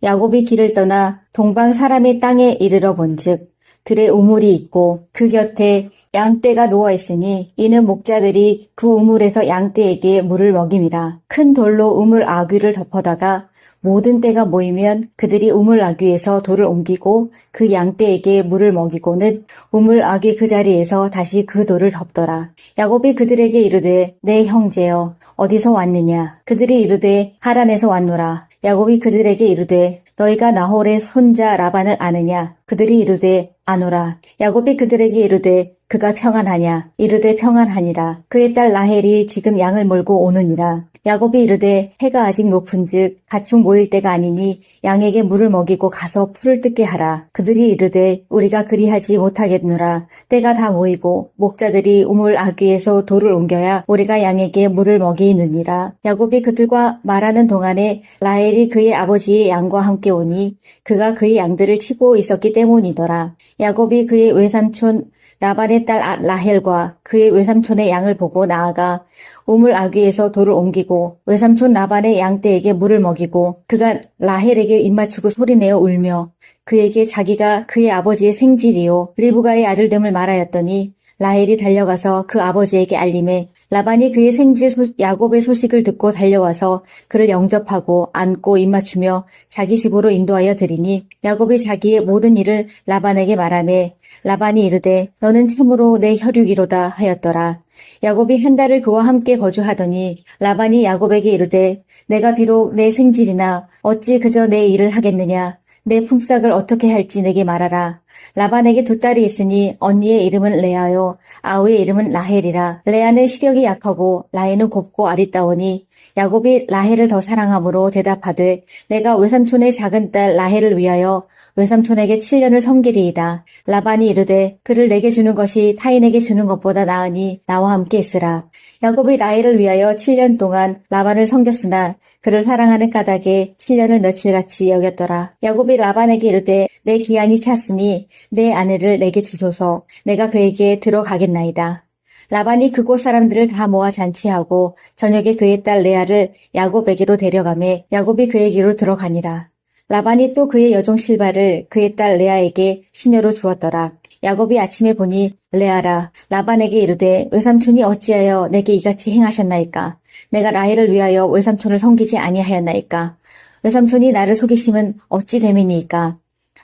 야곱이 길을 떠나 동방 사람의 땅에 이르러 본즉 들에 우물이 있고 그 곁에 양떼가 누워 있으니 이는 목자들이 그 우물에서 양떼에게 물을 먹임이라. 큰 돌로 우물 아귀를 덮어다가 모든 떼가 모이면 그들이 우물 아귀에서 돌을 옮기고 그 양떼에게 물을 먹이고는 우물 아귀 그 자리에서 다시 그 돌을 덮더라. 야곱이 그들에게 이르되 내 형제여 어디서 왔느냐? 그들이 이르되 하란에서 왔노라. 야곱이 그들에게 이르되 너희가 나홀의 손자 라반을 아느냐? 그들이 이르되 아노라. 야곱이 그들에게 이르되 그가 평안하냐? 이르되 평안하니라. 그의 딸 라헬이 지금 양을 몰고 오느니라. 야곱이 이르되 해가 아직 높은즉 가축 모일 때가 아니니 양에게 물을 먹이고 가서 풀을 뜯게 하라. 그들이 이르되 우리가 그리하지 못하겠노라. 때가 다 모이고 목자들이 우물 아귀에서 돌을 옮겨야 우리가 양에게 물을 먹이느니라. 야곱이 그들과 말하는 동안에 라헬이 그의 아버지의 양과 함께 오니 그가 그의 양들을 치고 있었기 때문이더라. 야곱이 그의 외삼촌 라반의 딸 라헬과 그의 외삼촌의 양을 보고 나아가 우물 아귀에서 돌을 옮기고 외삼촌 라반의 양떼에게 물을 먹이고 그가 라헬에게 입맞추고 소리내어 울며 그에게 자기가 그의 아버지의 생질이요 리브가의 아들됨을 말하였더니 라헬이 달려가서 그 아버지에게 알림해 라반이 그의 생질 야곱의 소식을 듣고 달려와서 그를 영접하고 안고 입맞추며 자기 집으로 인도하여 드리니 야곱이 자기의 모든 일을 라반에게 말하매 라반이 이르되 너는 참으로 내 혈육이로다 하였더라. 야곱이 한 달을 그와 함께 거주하더니 라반이 야곱에게 이르되 내가 비록 내 생질이나 어찌 그저 내 일을 하겠느냐. 내 품삯을 어떻게 할지 내게 말하라. 라반에게 두 딸이 있으니 언니의 이름은 레아요 아우의 이름은 라헬이라. 레아는 시력이 약하고 라헬은 곱고 아리따우니 야곱이 라헬을 더 사랑함으로 대답하되 내가 외삼촌의 작은 딸 라헬을 위하여 외삼촌에게 7년을 섬기리이다. 라반이 이르되 그를 내게 주는 것이 타인에게 주는 것보다 나으니 나와 함께 있으라. 야곱이 라헬을 위하여 7년 동안 라반을 섬겼으나 그를 사랑하는 까닭에 7년을 며칠같이 여겼더라. 야곱이 라반에게 이르되 내 기한이 찼으니 내 아내를 내게 주소서. 내가 그에게 들어가겠나이다. 라반이 그곳 사람들을 다 모아 잔치하고 저녁에 그의 딸 레아를 야곱에게로 데려가매 야곱이 그에게로 들어가니라. 라반이 또 그의 여종 실바를 그의 딸 레아에게 시녀로 주었더라. 야곱이 아침에 보니 레아라. 라반에게 이르되 외삼촌이 어찌하여 내게 이같이 행하셨나이까? 내가 라헬을 위하여 외삼촌을 섬기지 아니하였나이까? 외삼촌이 나를 속이심은 어찌 됨이니이까?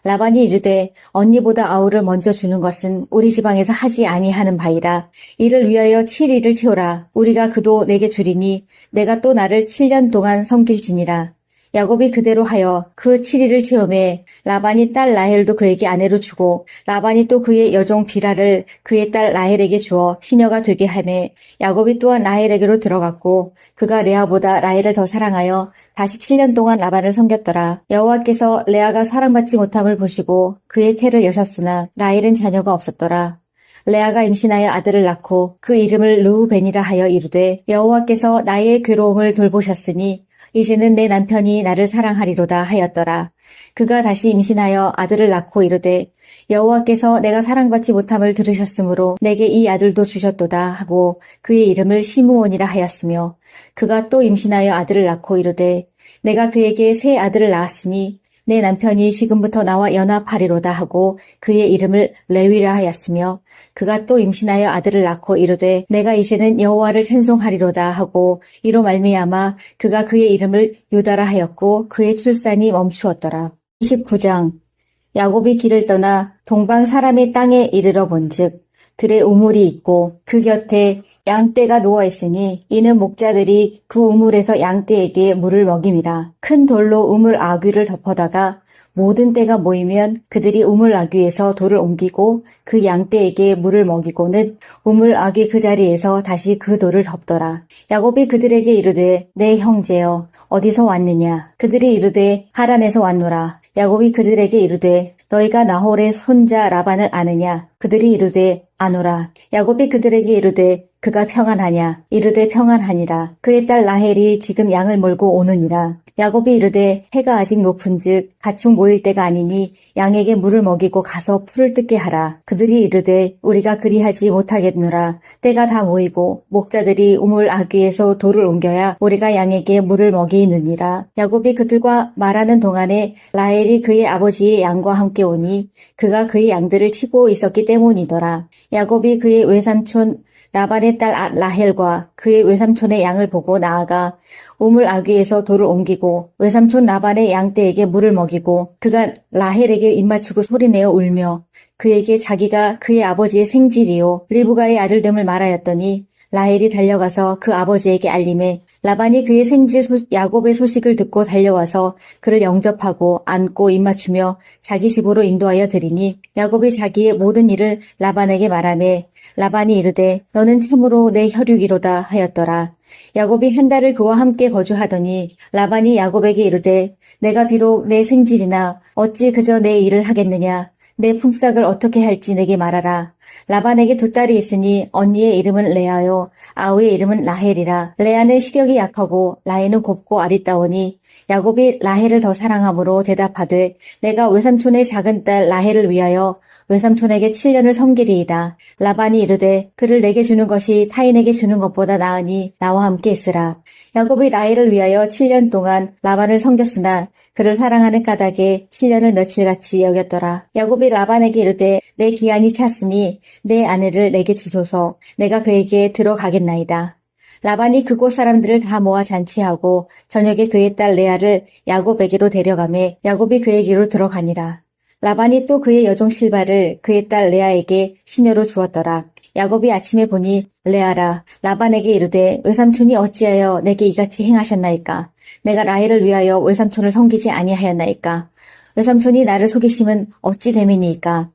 라반이 이르되 언니보다 아우를 먼저 주는 것은 우리 지방에서 하지 아니하는 바이라. 이를 위하여 7일을 채우라. 우리가 그도 내게 주리니 내가 또 나를 7년 동안 섬길지니라. 야곱이 그대로 하여 그 7일을 체험해 라반이 딸 라헬도 그에게 아내로 주고 라반이 또 그의 여종 비라를 그의 딸 라헬에게 주어 시녀가 되게 하매 야곱이 또한 라헬에게로 들어갔고 그가 레아보다 라헬을 더 사랑하여 다시 7년 동안 라반을 섬겼더라. 여호와께서 레아가 사랑받지 못함을 보시고 그의 태를 여셨으나 라헬은 자녀가 없었더라. 레아가 임신하여 아들을 낳고 그 이름을 르우벤이라 하여 이르되 여호와께서 나의 괴로움을 돌보셨으니 이제는 내 남편이 나를 사랑하리로다 하였더라. 그가 다시 임신하여 아들을 낳고 이르되 여호와께서 내가 사랑받지 못함을 들으셨으므로 내게 이 아들도 주셨도다 하고 그의 이름을 시므온이라 하였으며 그가 또 임신하여 아들을 낳고 이르되 내가 그에게 새 아들을 낳았으니 내 남편이 지금부터 나와 연합하리로다 하고 그의 이름을 레위라 하였으며 그가 또 임신하여 아들을 낳고 이르되 내가 이제는 여호와를 찬송하리로다 하고 이로 말미암아 그가 그의 이름을 유다라 하였고 그의 출산이 멈추었더라. 29장 야곱이 길을 떠나 동방 사람의 땅에 이르러 본즉 들에 우물이 있고 그 곁에 양떼가 누워 있으니 이는 목자들이 그 우물에서 양떼에게 물을 먹임이라. 큰 돌로 우물 아귀를 덮어다가 모든 떼가 모이면 그들이 우물 아귀에서 돌을 옮기고 그 양떼에게 물을 먹이고는 우물 아귀 그 자리에서 다시 그 돌을 덮더라. 야곱이 그들에게 이르되 내 형제여 어디서 왔느냐? 그들이 이르되 하란에서 왔노라. 야곱이 그들에게 이르되 너희가 나홀의 손자 라반을 아느냐? 그들이 이르되 아노라. 야곱이 그들에게 이르되 그가 평안하냐? 이르되 평안하니라. 그의 딸 라헬이 지금 양을 몰고 오느니라. 야곱이 이르되 해가 아직 높은즉 가축 모일 때가 아니니 양에게 물을 먹이고 가서 풀을 뜯게 하라. 그들이 이르되 우리가 그리하지 못하겠노라. 때가 다 모이고 목자들이 우물 아귀에서 돌을 옮겨야 우리가 양에게 물을 먹이느니라. 야곱이 그들과 말하는 동안에 라헬이 그의 아버지의 양과 함께 오니 그가 그의 양들을 치고 있었기 때문이더라. 야곱이 그의 외삼촌 라반의 딸 라헬과 그의 외삼촌의 양을 보고 나아가 우물 아귀에서 돌을 옮기고 외삼촌 라반의 양떼에게 물을 먹이고 그가 라헬에게 입맞추고 소리내어 울며 그에게 자기가 그의 아버지의 생질이요 리브가의 아들됨을 말하였더니 라헬이 달려가서 그 아버지에게 알림해 라반이 그의 생질 야곱의 소식을 듣고 달려와서 그를 영접하고 안고 입맞추며 자기 집으로 인도하여 드리니 야곱이 자기의 모든 일을 라반에게 말하매 라반이 이르되 너는 참으로 내 혈육이로다 하였더라. 야곱이 한 달을 그와 함께 거주하더니 라반이 야곱에게 이르되 내가 비록 내 생질이나 어찌 그저 내 일을 하겠느냐. 내 품삯을 어떻게 할지 내게 말하라. 라반에게 두 딸이 있으니 언니의 이름은 레아요 아우의 이름은 라헬이라. 레아는 시력이 약하고 라헬은 곱고 아리따우니 야곱이 라헬을 더 사랑함으로 대답하되 내가 외삼촌의 작은 딸 라헬을 위하여 외삼촌에게 7년을 섬기리이다. 라반이 이르되 그를 내게 주는 것이 타인에게 주는 것보다 나으니 나와 함께 있으라. 야곱이 라헬을 위하여 7년 동안 라반을 섬겼으나 그를 사랑하는 까닭에 7년을 며칠같이 여겼더라. 야곱이 라반에게 이르되 내 기한이 찼으니 내 아내를 내게 주소서. 내가 그에게 들어가겠나이다. 라반이 그곳 사람들을 다 모아 잔치하고 저녁에 그의 딸 레아를 야곱에게로 데려가매 야곱이 그에게로 들어가니라. 라반이 또 그의 여종 실바를 그의 딸 레아에게 시녀로 주었더라. 야곱이 아침에 보니 레아라. 라반에게 이르되 외삼촌이 어찌하여 내게 이같이 행하셨나이까? 내가 라헬을 위하여 외삼촌을 섬기지 아니하였나이까? 외삼촌이 나를 속이심은 어찌 됨이니이까?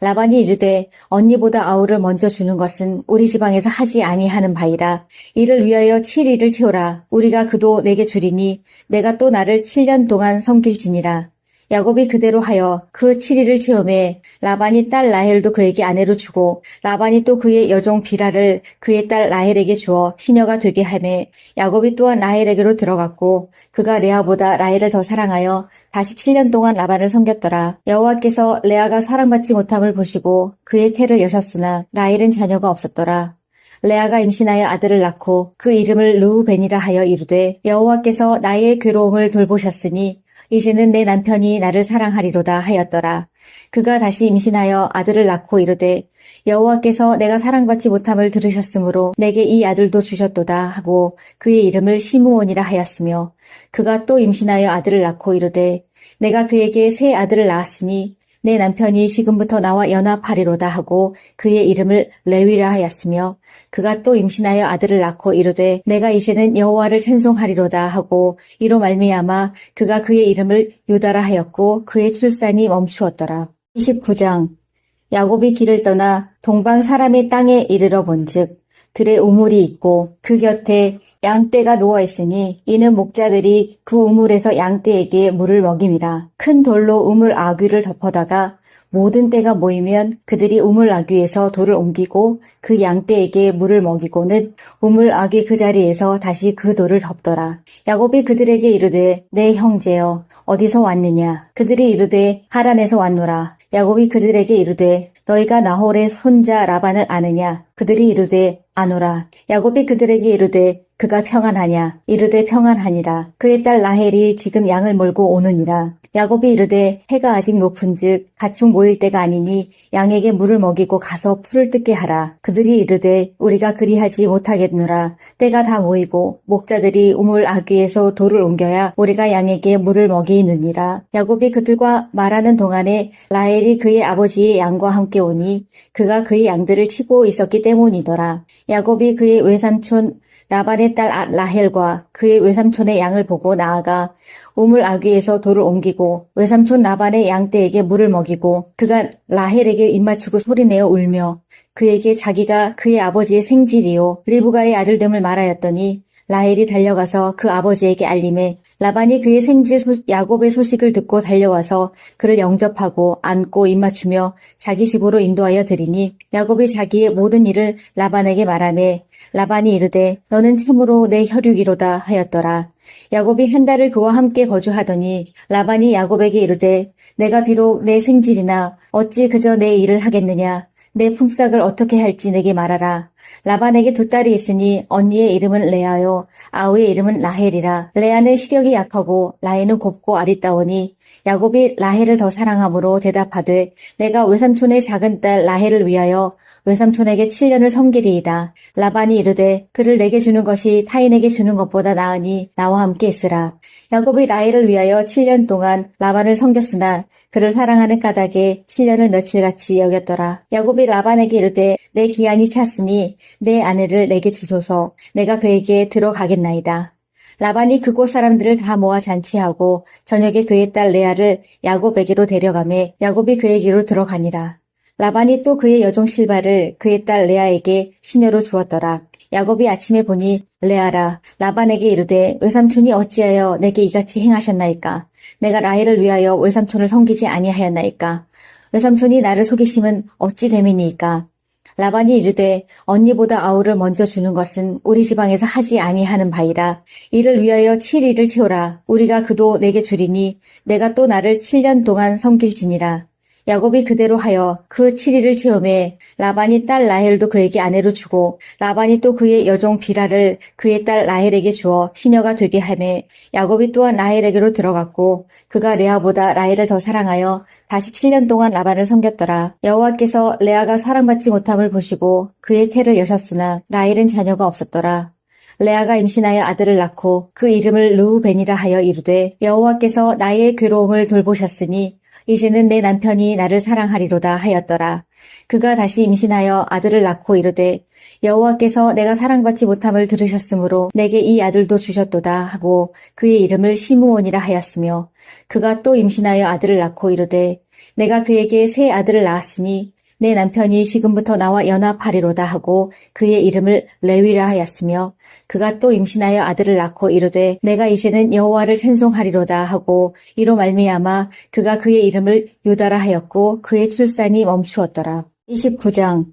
라반이 이르되 언니보다 아우를 먼저 주는 것은 우리 지방에서 하지 아니하는 바이라. 이를 위하여 7일을 채우라. 우리가 그도 내게 주리니 내가 또 나를 7년 동안 섬길지니라. 야곱이 그대로 하여 그 7일을 채우매 라반이 딸 라헬도 그에게 아내로 주고 라반이 또 그의 여종 비라를 그의 딸 라헬에게 주어 시녀가 되게 하매 야곱이 또한 라헬에게로 들어갔고 그가 레아보다 라헬을 더 사랑하여 다시 7년 동안 라반을 섬겼더라. 여호와께서 레아가 사랑받지 못함을 보시고 그의 태를 여셨으나 라헬은 자녀가 없었더라. 레아가 임신하여 아들을 낳고 그 이름을 르우벤이라 하여 이르되 여호와께서 나의 괴로움을 돌보셨으니 이제는 내 남편이 나를 사랑하리로다 하였더라. 그가 다시 임신하여 아들을 낳고 이르되 여호와께서 내가 사랑받지 못함을 들으셨으므로 내게 이 아들도 주셨도다 하고 그의 이름을 시므온이라 하였으며 그가 또 임신하여 아들을 낳고 이르되 내가 그에게 새 아들을 낳았으니 내 남편이 지금부터 나와 연합하리로다 하고 그의 이름을 레위라 하였으며 그가 또 임신하여 아들을 낳고 이르되 내가 이제는 여호와를 찬송하리로다 하고 이로 말미암아 그가 그의 이름을 유다라 하였고 그의 출산이 멈추었더라. 29장 야곱이 길을 떠나 동방 사람의 땅에 이르러 본즉 들에 우물이 있고 그 곁에 양떼가 누워 있으니 이는 목자들이 그 우물에서 양떼에게 물을 먹임이라. 큰 돌로 우물 아귀를 덮어다가 모든 떼가 모이면 그들이 우물 아귀에서 돌을 옮기고 그 양떼에게 물을 먹이고는 우물 아귀 그 자리에서 다시 그 돌을 덮더라. 야곱이 그들에게 이르되 내 형제여 어디서 왔느냐? 그들이 이르되 하란에서 왔노라. 야곱이 그들에게 이르되 너희가 나홀의 손자 라반을 아느냐? 그들이 이르되 아노라. 야곱이 그들에게 이르되 그가 평안하냐? 이르되 평안하니라. 그의 딸 라헬이 지금 양을 몰고 오느니라. 야곱이 이르되 해가 아직 높은즉 가축 모일 때가 아니니 양에게 물을 먹이고 가서 풀을 뜯게 하라. 그들이 이르되 우리가 그리하지 못하겠노라. 때가 다 모이고 목자들이 우물 아귀에서 돌을 옮겨야 우리가 양에게 물을 먹이느니라. 야곱이 그들과 말하는 동안에 라헬이 그의 아버지의 양과 함께 오니 그가 그의 양들을 치고 있었기 때문이더라. 야곱이 그의 외삼촌 라반의 딸 라헬과 그의 외삼촌의 양을 보고 나아가 우물 아귀에서 돌을 옮기고 외삼촌 라반의 양떼에게 물을 먹이고 그가 라헬에게 입맞추고 소리내어 울며 그에게 자기가 그의 아버지의 생질이요 리브가의 아들됨을 말하였더니 라헬이 달려가서 그 아버지에게 알림해 라반이 그의 생질 야곱의 소식을 듣고 달려와서 그를 영접하고 안고 입맞추며 자기 집으로 인도하여 드리니 야곱이 자기의 모든 일을 라반에게 말하매 라반이 이르되 너는 참으로 내 혈육이로다 하였더라. 야곱이 한 달을 그와 함께 거주하더니 라반이 야곱에게 이르되 내가 비록 내 생질이나 어찌 그저 내 일을 하겠느냐. 내 품삯을 어떻게 할지 내게 말하라. 라반에게 두 딸이 있으니 언니의 이름은 레아요 아우의 이름은 라헬이라. 레아는 시력이 약하고 라헬은 곱고 아리따우니 야곱이 라헬을 더 사랑함으로 대답하되 내가 외삼촌의 작은 딸 라헬을 위하여 외삼촌에게 7년을 섬기리이다. 라반이 이르되 그를 내게 주는 것이 타인에게 주는 것보다 나으니 나와 함께 있으라. 야곱이 라헬을 위하여 7년 동안 라반을 섬겼으나 그를 사랑하는 까닭에 7년을 며칠같이 여겼더라. 야곱이 라반에게 이르되 내 기한이 찼으니 내 아내를 내게 주소서. 내가 그에게 들어가겠나이다. 라반이 그곳 사람들을 다 모아 잔치하고 저녁에 그의 딸 레아를 야곱에게로 데려가매 야곱이 그에게로 들어가니라. 라반이 또 그의 여종 실바를 그의 딸 레아에게 시녀로 주었더라. 야곱이 아침에 보니 레아라. 라반에게 이르되 외삼촌이 어찌하여 내게 이같이 행하셨나이까. 내가 라헬을 위하여 외삼촌을 섬기지 아니하였나이까. 외삼촌이 나를 속이심은 어찌 됨이니이까. 라반이 이르되 언니보다 아우를 먼저 주는 것은 우리 지방에서 하지 아니하는 바이라. 이를 위하여 7일을 채우라. 우리가 그도 내게 주리니 내가 또 나를 7년 동안 섬길지니라. 야곱이 그대로 하여 그 7일을 채우매 라반이 딸 라헬도 그에게 아내로 주고 라반이 또 그의 여종 비라를 그의 딸 라헬에게 주어 시녀가 되게 하매 야곱이 또한 라헬에게로 들어갔고 그가 레아보다 라헬을 더 사랑하여 다시 7년 동안 라반을 섬겼더라. 여호와께서 레아가 사랑받지 못함을 보시고 그의 태를 여셨으나 라헬은 자녀가 없었더라. 레아가 임신하여 아들을 낳고 그 이름을 르우벤이라 하여 이르되 여호와께서 나의 괴로움을 돌보셨으니 이제는 내 남편이 나를 사랑하리로다 하였더라. 그가 다시 임신하여 아들을 낳고 이르되 여호와께서 내가 사랑받지 못함을 들으셨으므로 내게 이 아들도 주셨도다 하고 그의 이름을 시므온이라 하였으며 그가 또 임신하여 아들을 낳고 이르되 내가 그에게 새 아들을 낳았으니 내 남편이 지금부터 나와 연합하리로다 하고 그의 이름을 레위라 하였으며 그가 또 임신하여 아들을 낳고 이르되 내가 이제는 여호와를 찬송하리로다 하고 이로 말미암아 그가 그의 이름을 유다라 하였고 그의 출산이 멈추었더라. 29장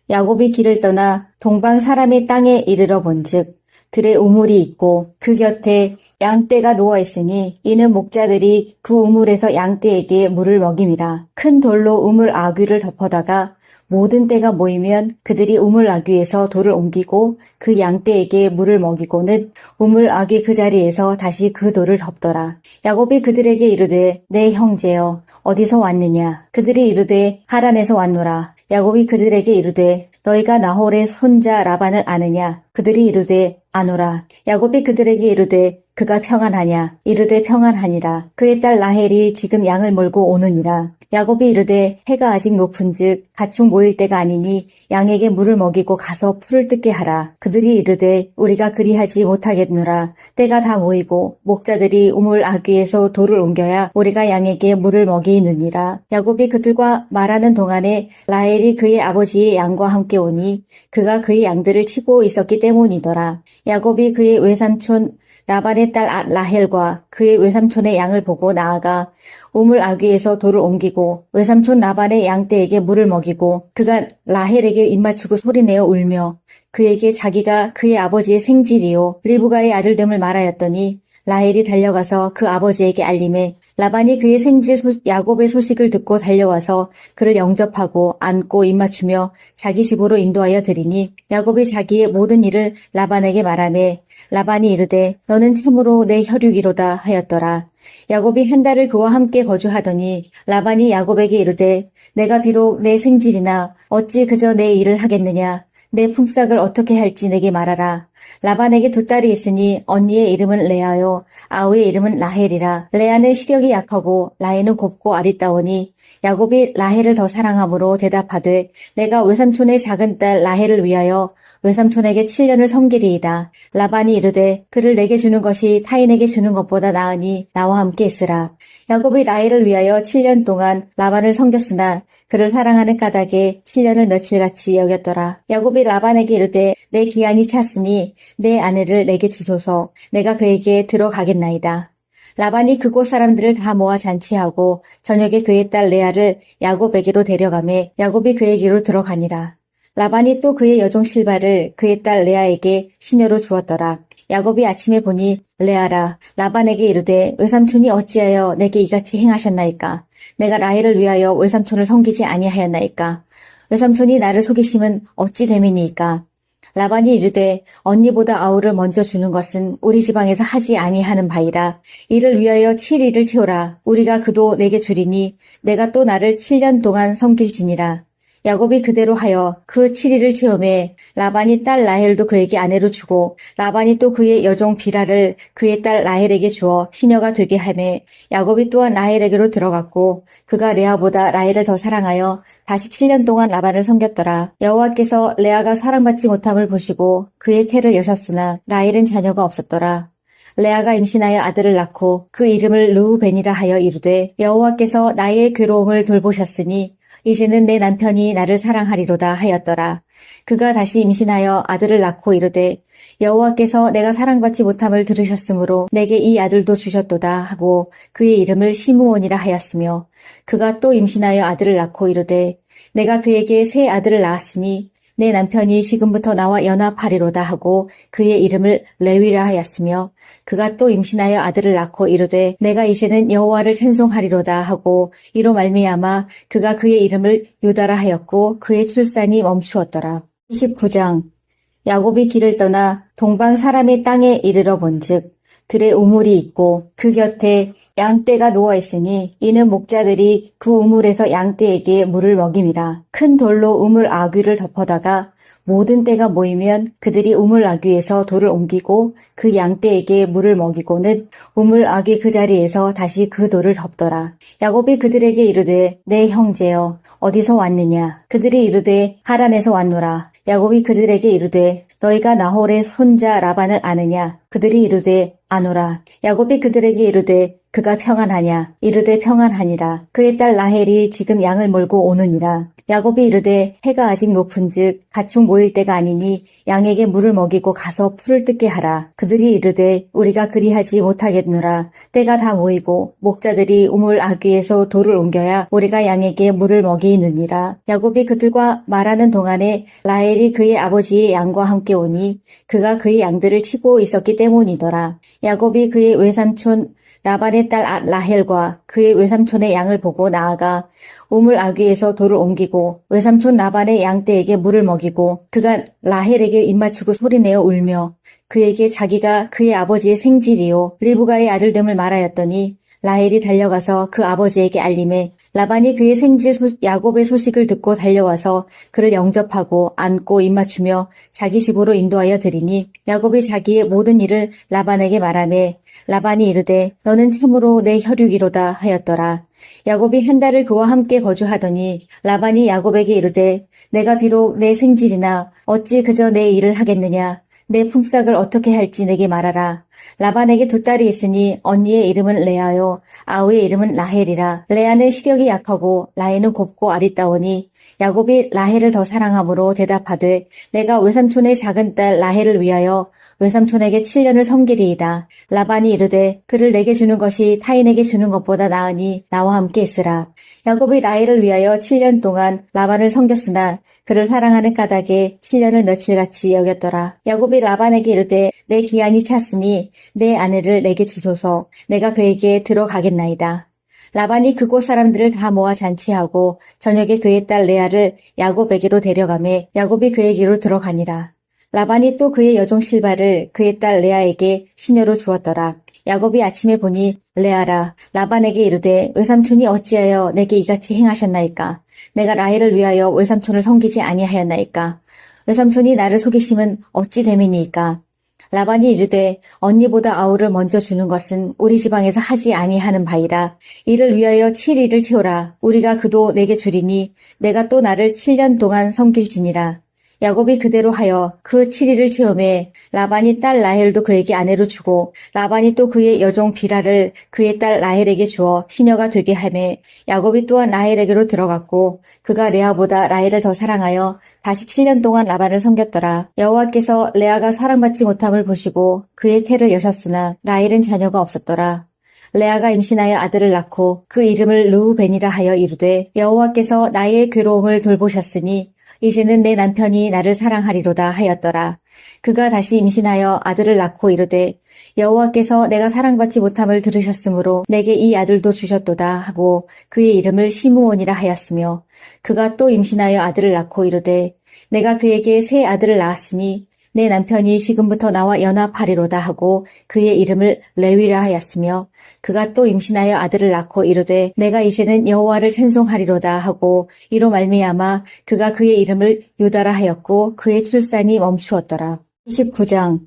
야곱이 길을 떠나 동방 사람의 땅에 이르러 본즉 들에 우물이 있고 그 곁에 양떼가 누워있으니 이는 목자들이 그 우물에서 양떼에게 물을 먹임이라. 큰 돌로 우물 아귀를 덮어다가 모든 떼가 모이면 그들이 우물 아귀에서 돌을 옮기고 그 양떼에게 물을 먹이고는 우물 아귀 그 자리에서 다시 그 돌을 덮더라. 야곱이 그들에게 이르되 내 형제여 어디서 왔느냐. 그들이 이르되 하란에서 왔노라. 야곱이 그들에게 이르되 너희가 나홀의 손자 라반을 아느냐. 그들이 이르되 아노라. 야곱이 그들에게 이르되 그가 평안하냐. 이르되 평안하니라. 그의 딸 라헬이 지금 양을 몰고 오느니라. 야곱이 이르되 해가 아직 높은즉 가축 모일 때가 아니니 양에게 물을 먹이고 가서 풀을 뜯게 하라. 그들이 이르되 우리가 그리하지 못하겠노라. 때가 다 모이고 목자들이 우물 아귀에서 돌을 옮겨야 우리가 양에게 물을 먹이느니라. 야곱이 그들과 말하는 동안에 라헬이 그의 아버지의 양과 함께 오니 그가 그의 양들을 치고 있었기 때문이더라. 야곱이 그의 외삼촌 라반의 딸 라헬과 그의 외삼촌의 양을 보고 나아가 우물 아귀에서 돌을 옮기고 외삼촌 라반의 양떼에게 물을 먹이고 그가 라헬에게 입맞추고 소리내어 울며 그에게 자기가 그의 아버지의 생질이요 리브가의 아들됨을 말하였더니 라헬이 달려가서 그 아버지에게 알림해 라반이 그의 생질 야곱의 소식을 듣고 달려와서 그를 영접하고 안고 입맞추며 자기 집으로 인도하여 드리니 야곱이 자기의 모든 일을 라반에게 말하매 라반이 이르되 너는 참으로 내 혈육이로다 하였더라. 야곱이 한 달을 그와 함께 거주하더니 라반이 야곱에게 이르되 내가 비록 내 생질이나 어찌 그저 내 일을 하겠느냐. 내 품삯을 어떻게 할지 내게 말하라. 라반에게 두 딸이 있으니 언니의 이름은 레아요 아우의 이름은 라헬이라. 레아는 시력이 약하고 라헬은 곱고 아리따우니 야곱이 라헬을 더 사랑함으로 대답하되 내가 외삼촌의 작은 딸 라헬을 위하여 외삼촌에게 7년을 섬기리이다. 라반이 이르되 그를 내게 주는 것이 타인에게 주는 것보다 나으니 나와 함께 있으라. 야곱이 라헬을 위하여 7년 동안 라반을 섬겼으나 그를 사랑하는 까닭에 7년을 며칠같이 여겼더라. 야곱이 라반에게 이르되 내 기한이 찼으니 내 아내를 내게 주소서. 내가 그에게 들어가겠나이다. 라반이 그곳 사람들을 다 모아 잔치하고 저녁에 그의 딸 레아를 야곱에게로 데려가매 야곱이 그에게로 들어가니라. 라반이 또 그의 여종 실바를 그의 딸 레아에게 시녀로 주었더라. 야곱이 아침에 보니 레아라. 라반에게 이르되 외삼촌이 어찌하여 내게 이같이 행하셨나이까. 내가 라헬을 위하여 외삼촌을 섬기지 아니하였나이까. 외삼촌이 나를 속이심은 어찌 됨이니이까. 라반이 이르되 언니보다 아우를 먼저 주는 것은 우리 지방에서 하지 아니하는 바이라. 이를 위하여 7일을 채우라. 우리가 그도 내게 주리니 내가 또 나를 7년 동안 섬길지니라. 야곱이 그대로 하여 그 7일을 채우매 라반이 딸 라헬도 그에게 아내로 주고 라반이 또 그의 여종 비라를 그의 딸 라헬에게 주어 시녀가 되게 하매 야곱이 또한 라헬에게로 들어갔고 그가 레아보다 라헬을 더 사랑하여 다시 7년 동안 라반을 섬겼더라. 여호와께서 레아가 사랑받지 못함을 보시고 그의 태를 여셨으나 라헬은 자녀가 없었더라. 레아가 임신하여 아들을 낳고 그 이름을 르우벤이라 하여 이르되 여호와께서 나의 괴로움을 돌보셨으니 이제는 내 남편이 나를 사랑하리로다 하였더라. 그가 다시 임신하여 아들을 낳고 이르되 여호와께서 내가 사랑받지 못함을 들으셨으므로 내게 이 아들도 주셨도다 하고 그의 이름을 시므온이라 하였으며 그가 또 임신하여 아들을 낳고 이르되 내가 그에게 새 아들을 낳았으니 내 남편이 지금부터 나와 연합하리로다 하고 그의 이름을 레위라 하였으며 그가 또 임신하여 아들을 낳고 이르되 내가 이제는 여호와를 찬송하리로다 하고 이로 말미암아 그가 그의 이름을 유다라 하였고 그의 출산이 멈추었더라. 29장 야곱이 길을 떠나 동방 사람의 땅에 이르러 본즉 들에 우물이 있고 그 곁에 양떼가 누워있으니 이는 목자들이 그 우물에서 양떼에게 물을 먹임이라. 큰 돌로 우물 아귀를 덮어다가 모든 떼가 모이면 그들이 우물 아귀에서 돌을 옮기고 그 양떼에게 물을 먹이고는 우물 아귀 그 자리에서 다시 그 돌을 덮더라. 야곱이 그들에게 이르되 내 형제여 어디서 왔느냐. 그들이 이르되 하란에서 왔노라. 야곱이 그들에게 이르되 너희가 나홀의 손자 라반을 아느냐. 그들이 이르되 아노라. 야곱이 그들에게 이르되 그가 평안하냐. 이르되 평안하니라. 그의 딸 라헬이 지금 양을 몰고 오느니라. 야곱이 이르되 해가 아직 높은즉 가축 모일 때가 아니니 양에게 물을 먹이고 가서 풀을 뜯게 하라. 그들이 이르되 우리가 그리하지 못하겠노라. 때가 다 모이고 목자들이 우물 아귀에서 돌을 옮겨야 우리가 양에게 물을 먹이느니라. 야곱이 그들과 말하는 동안에 라헬이 그의 아버지의 양과 함께 오니 그가 그의 양들을 치고 있었기 때문이더라. 야곱이 그의 외삼촌 라반의 딸 라헬과 그의 외삼촌의 양을 보고 나아가 우물 아귀에서 돌을 옮기고 외삼촌 라반의 양떼에게 물을 먹이고 그가 라헬에게 입맞추고 소리내어 울며 그에게 자기가 그의 아버지의 생질이요 리브가의 아들됨을 말하였더니 라헬이 달려가서 그 아버지에게 알림해 라반이 그의 생질 야곱의 소식을 듣고 달려와서 그를 영접하고 안고 입맞추며 자기 집으로 인도하여 드리니 야곱이 자기의 모든 일을 라반에게 말하매 라반이 이르되 너는 참으로 내 혈육이로다 하였더라. 야곱이 한 달을 그와 함께 거주하더니 라반이 야곱에게 이르되 내가 비록 내 생질이나 어찌 그저 내 일을 하겠느냐. 내 품삯을 어떻게 할지 내게 말하라. 라반에게 두 딸이 있으니 언니의 이름은 레아요 아우의 이름은 라헬이라. 레아는 시력이 약하고 라헬은 곱고 아리따우니 야곱이 라헬을 더 사랑함으로 대답하되 내가 외삼촌의 작은 딸 라헬을 위하여 외삼촌에게 7년을 섬기리이다. 라반이 이르되 그를 내게 주는 것이 타인에게 주는 것보다 나으니 나와 함께 있으라. 야곱이 라헬을 위하여 7년 동안 라반을 섬겼으나 그를 사랑하는 까닭에 7년을 며칠같이 여겼더라. 야곱이 야곱이 라반에게 이르되 내 기한이 찼으니 내 아내를 내게 주소서. 내가 그에게 들어가겠나이다. 라반이 그곳 사람들을 다 모아 잔치하고 저녁에 그의 딸 레아를 야곱에게로 데려가매 야곱이 그에게로 들어가니라. 라반이 또 그의 여종 실바를 그의 딸 레아에게 시녀로 주었더라. 야곱이 아침에 보니 레아라 라반에게 이르되 외삼촌이 어찌하여 내게 이같이 행하셨나이까? 내가 라헬을 위하여 외삼촌을 섬기지 아니하였나이까? 외삼촌이 나를 속이심은 어찌 됨이니이까? 라반이 이르되 언니보다 아우를 먼저 주는 것은 우리 지방에서 하지 아니하는 바이라. 이를 위하여 7일을 채우라. 우리가 그도 내게 주리니 내가 또 나를 7년 동안 섬길지니라. 야곱이 그대로 하여 그 7일을 채우매 라반이 딸 라헬도 그에게 아내로 주고 라반이 또 그의 여종 비라를 그의 딸 라헬에게 주어 시녀가 되게 하매 야곱이 또한 라헬에게로 들어갔고 그가 레아보다 라헬을 더 사랑하여 다시 7년 동안 라반을 섬겼더라. 여호와께서 레아가 사랑받지 못함을 보시고 그의 태를 여셨으나 라헬은 자녀가 없었더라. 레아가 임신하여 아들을 낳고 그 이름을 르우벤이라 하여 이르되 여호와께서 나의 괴로움을 돌보셨으니 이제는 내 남편이 나를 사랑하리로다 하였더라. 그가 다시 임신하여 아들을 낳고 이르되 여호와께서 내가 사랑받지 못함을 들으셨으므로 내게 이 아들도 주셨도다 하고 그의 이름을 시므온이라 하였으며 그가 또 임신하여 아들을 낳고 이르되 내가 그에게 새 아들을 낳았으니 내 남편이 지금부터 나와 연합하리로다 하고 그의 이름을 레위라 하였으며 그가 또 임신하여 아들을 낳고 이르되 내가 이제는 여호와를 찬송하리로다 하고 이로 말미암아 그가 그의 이름을 유다라 하였고 그의 출산이 멈추었더라. 29장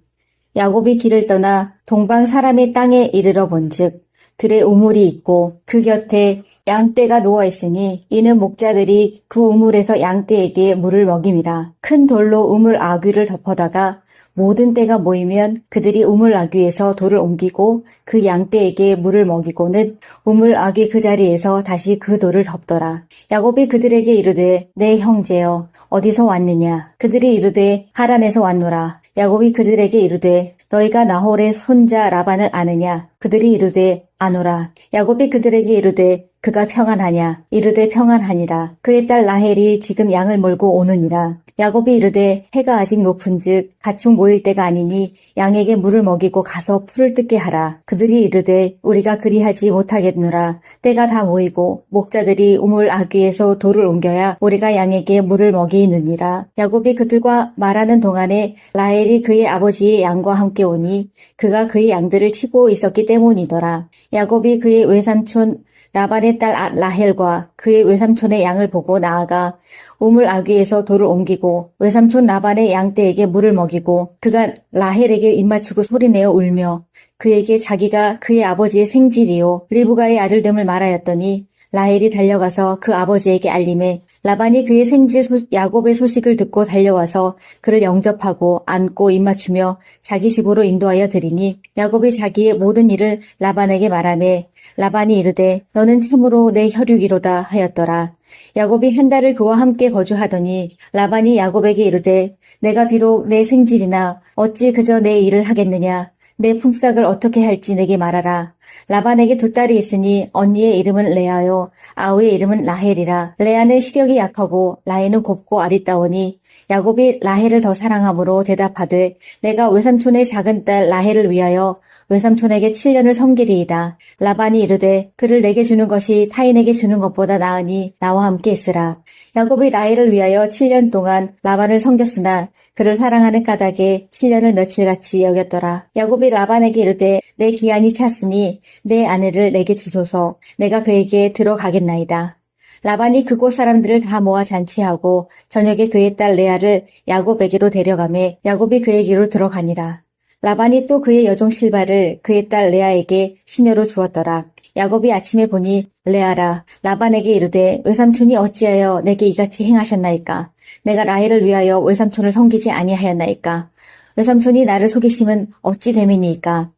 야곱이 길을 떠나 동방 사람의 땅에 이르러 본즉 들에 우물이 있고 그 곁에 양떼가 누워 있으니 이는 목자들이 그 우물에서 양떼에게 물을 먹임이라. 큰 돌로 우물 아귀를 덮어다가 모든 떼가 모이면 그들이 우물 아귀에서 돌을 옮기고 그 양떼에게 물을 먹이고는 우물 아귀 그 자리에서 다시 그 돌을 덮더라. 야곱이 그들에게 이르되 내 형제여 어디서 왔느냐? 그들이 이르되 하란에서 왔노라. 야곱이 그들에게 이르되 너희가 나홀의 손자 라반을 아느냐? 그들이 이르되 아노라. 야곱이 그들에게 이르되 그가 평안하냐? 이르되 평안하니라. 그의 딸 라헬이 지금 양을 몰고 오느니라. 야곱이 이르되 해가 아직 높은즉 가축 모일 때가 아니니 양에게 물을 먹이고 가서 풀을 뜯게 하라. 그들이 이르되 우리가 그리하지 못하겠노라. 때가 다 모이고 목자들이 우물 아귀에서 돌을 옮겨야 우리가 양에게 물을 먹이느니라. 야곱이 그들과 말하는 동안에 라헬이 그의 아버지의 양과 함께 오니 그가 그의 양들을 치고 있었기 때문이더라. 야곱이 그의 외삼촌 라반의 딸 라헬과 그의 외삼촌의 양을 보고 나아가 우물 아귀에서 돌을 옮기고 외삼촌 라반의 양떼에게 물을 먹이고 그가 라헬에게 입맞추고 소리내어 울며 그에게 자기가 그의 아버지의 생질이요 리브가의 아들됨을 말하였더니 라헬이 달려가서 그 아버지에게 알림해 라반이 그의 생질 야곱의 소식을 듣고 달려와서 그를 영접하고 안고 입맞추며 자기 집으로 인도하여 드리니 야곱이 자기의 모든 일을 라반에게 말하매 라반이 이르되 너는 참으로 내 혈육이로다 하였더라. 야곱이 한 달을 그와 함께 거주하더니 라반이 야곱에게 이르되 내가 비록 내 생질이나 어찌 그저 내 일을 하겠느냐. 내 품삯을 어떻게 할지 내게 말하라. 라반에게 두 딸이 있으니 언니의 이름은 레아요 아우의 이름은 라헬이라. 레아는 시력이 약하고 라헬은 곱고 아리따우니 야곱이 라헬을 더 사랑함으로 대답하되 내가 외삼촌의 작은 딸 라헬을 위하여 외삼촌에게 7년을 섬기리이다. 라반이 이르되 그를 내게 주는 것이 타인에게 주는 것보다 나으니 나와 함께 있으라. 야곱이 라헬을 위하여 7년 동안 라반을 섬겼으나 그를 사랑하는 까닭에 7년을 며칠같이 여겼더라. 야곱이 라반에게 이르되 내 기한이 찼으니 내 아내를 내게 주소서. 내가 그에게 들어가겠나이다. 라반이 그곳 사람들을 다 모아 잔치하고 저녁에 그의 딸 레아를 야곱에게로 데려가매 야곱이 그에게로 들어가니라. 라반이 또 그의 여종 실바를 그의 딸 레아에게 시녀로 주었더라. 야곱이 아침에 보니 레아라 라반에게 이르되 외삼촌이 어찌하여 내게 이같이 행하셨나이까? 내가 라헬을 위하여 외삼촌을 섬기지 아니하였나이까? 외삼촌이 나를 속이심은 어찌 됨이니이까?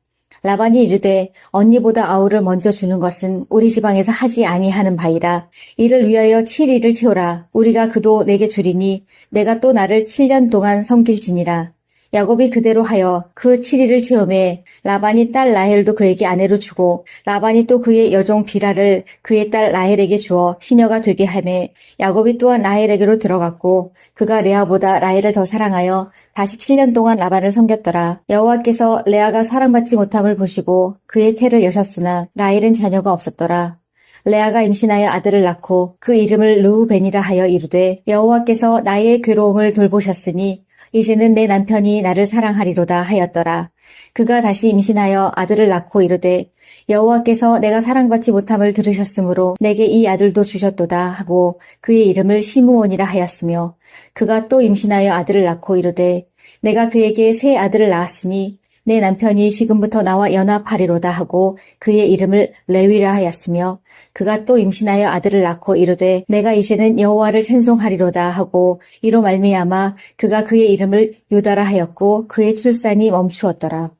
라반이 이르되 언니보다 아우를 먼저 주는 것은 우리 지방에서 하지 아니하는 바이라. 이를 위하여 7일을 채우라. 우리가 그도 내게 주리니 내가 또 나를 7년 동안 섬길지니라. 야곱이 그대로 하여 그 7일을 체험해 라반이 딸 라헬도 그에게 아내로 주고 라반이 또 그의 여종 비라를 그의 딸 라헬에게 주어 시녀가 되게 하매 야곱이 또한 라헬에게로 들어갔고 그가 레아보다 라헬을 더 사랑하여 다시 7년 동안 라반을 섬겼더라. 여호와께서 레아가 사랑받지 못함을 보시고 그의 태를 여셨으나 라헬은 자녀가 없었더라. 레아가 임신하여 아들을 낳고 그 이름을 르우벤이라 하여 이르되 여호와께서 나의 괴로움을 돌보셨으니 이제는 내 남편이 나를 사랑하리로다 하였더라. 그가 다시 임신하여 아들을 낳고 이르되 여호와께서 내가 사랑받지 못함을 들으셨으므로 내게 이 아들도 주셨도다 하고 그의 이름을 시므온이라 하였으며 그가 또 임신하여 아들을 낳고 이르되 내가 그에게 새 아들을 낳았으니 내 남편이 지금부터 나와 연합하리로다 하고 그의 이름을 레위라 하였으며 그가 또 임신하여 아들을 낳고 이르되 내가 이제는 여호와를 찬송하리로다 하고 이로 말미암아 그가 그의 이름을 유다라 하였고 그의 출산이 멈추었더라.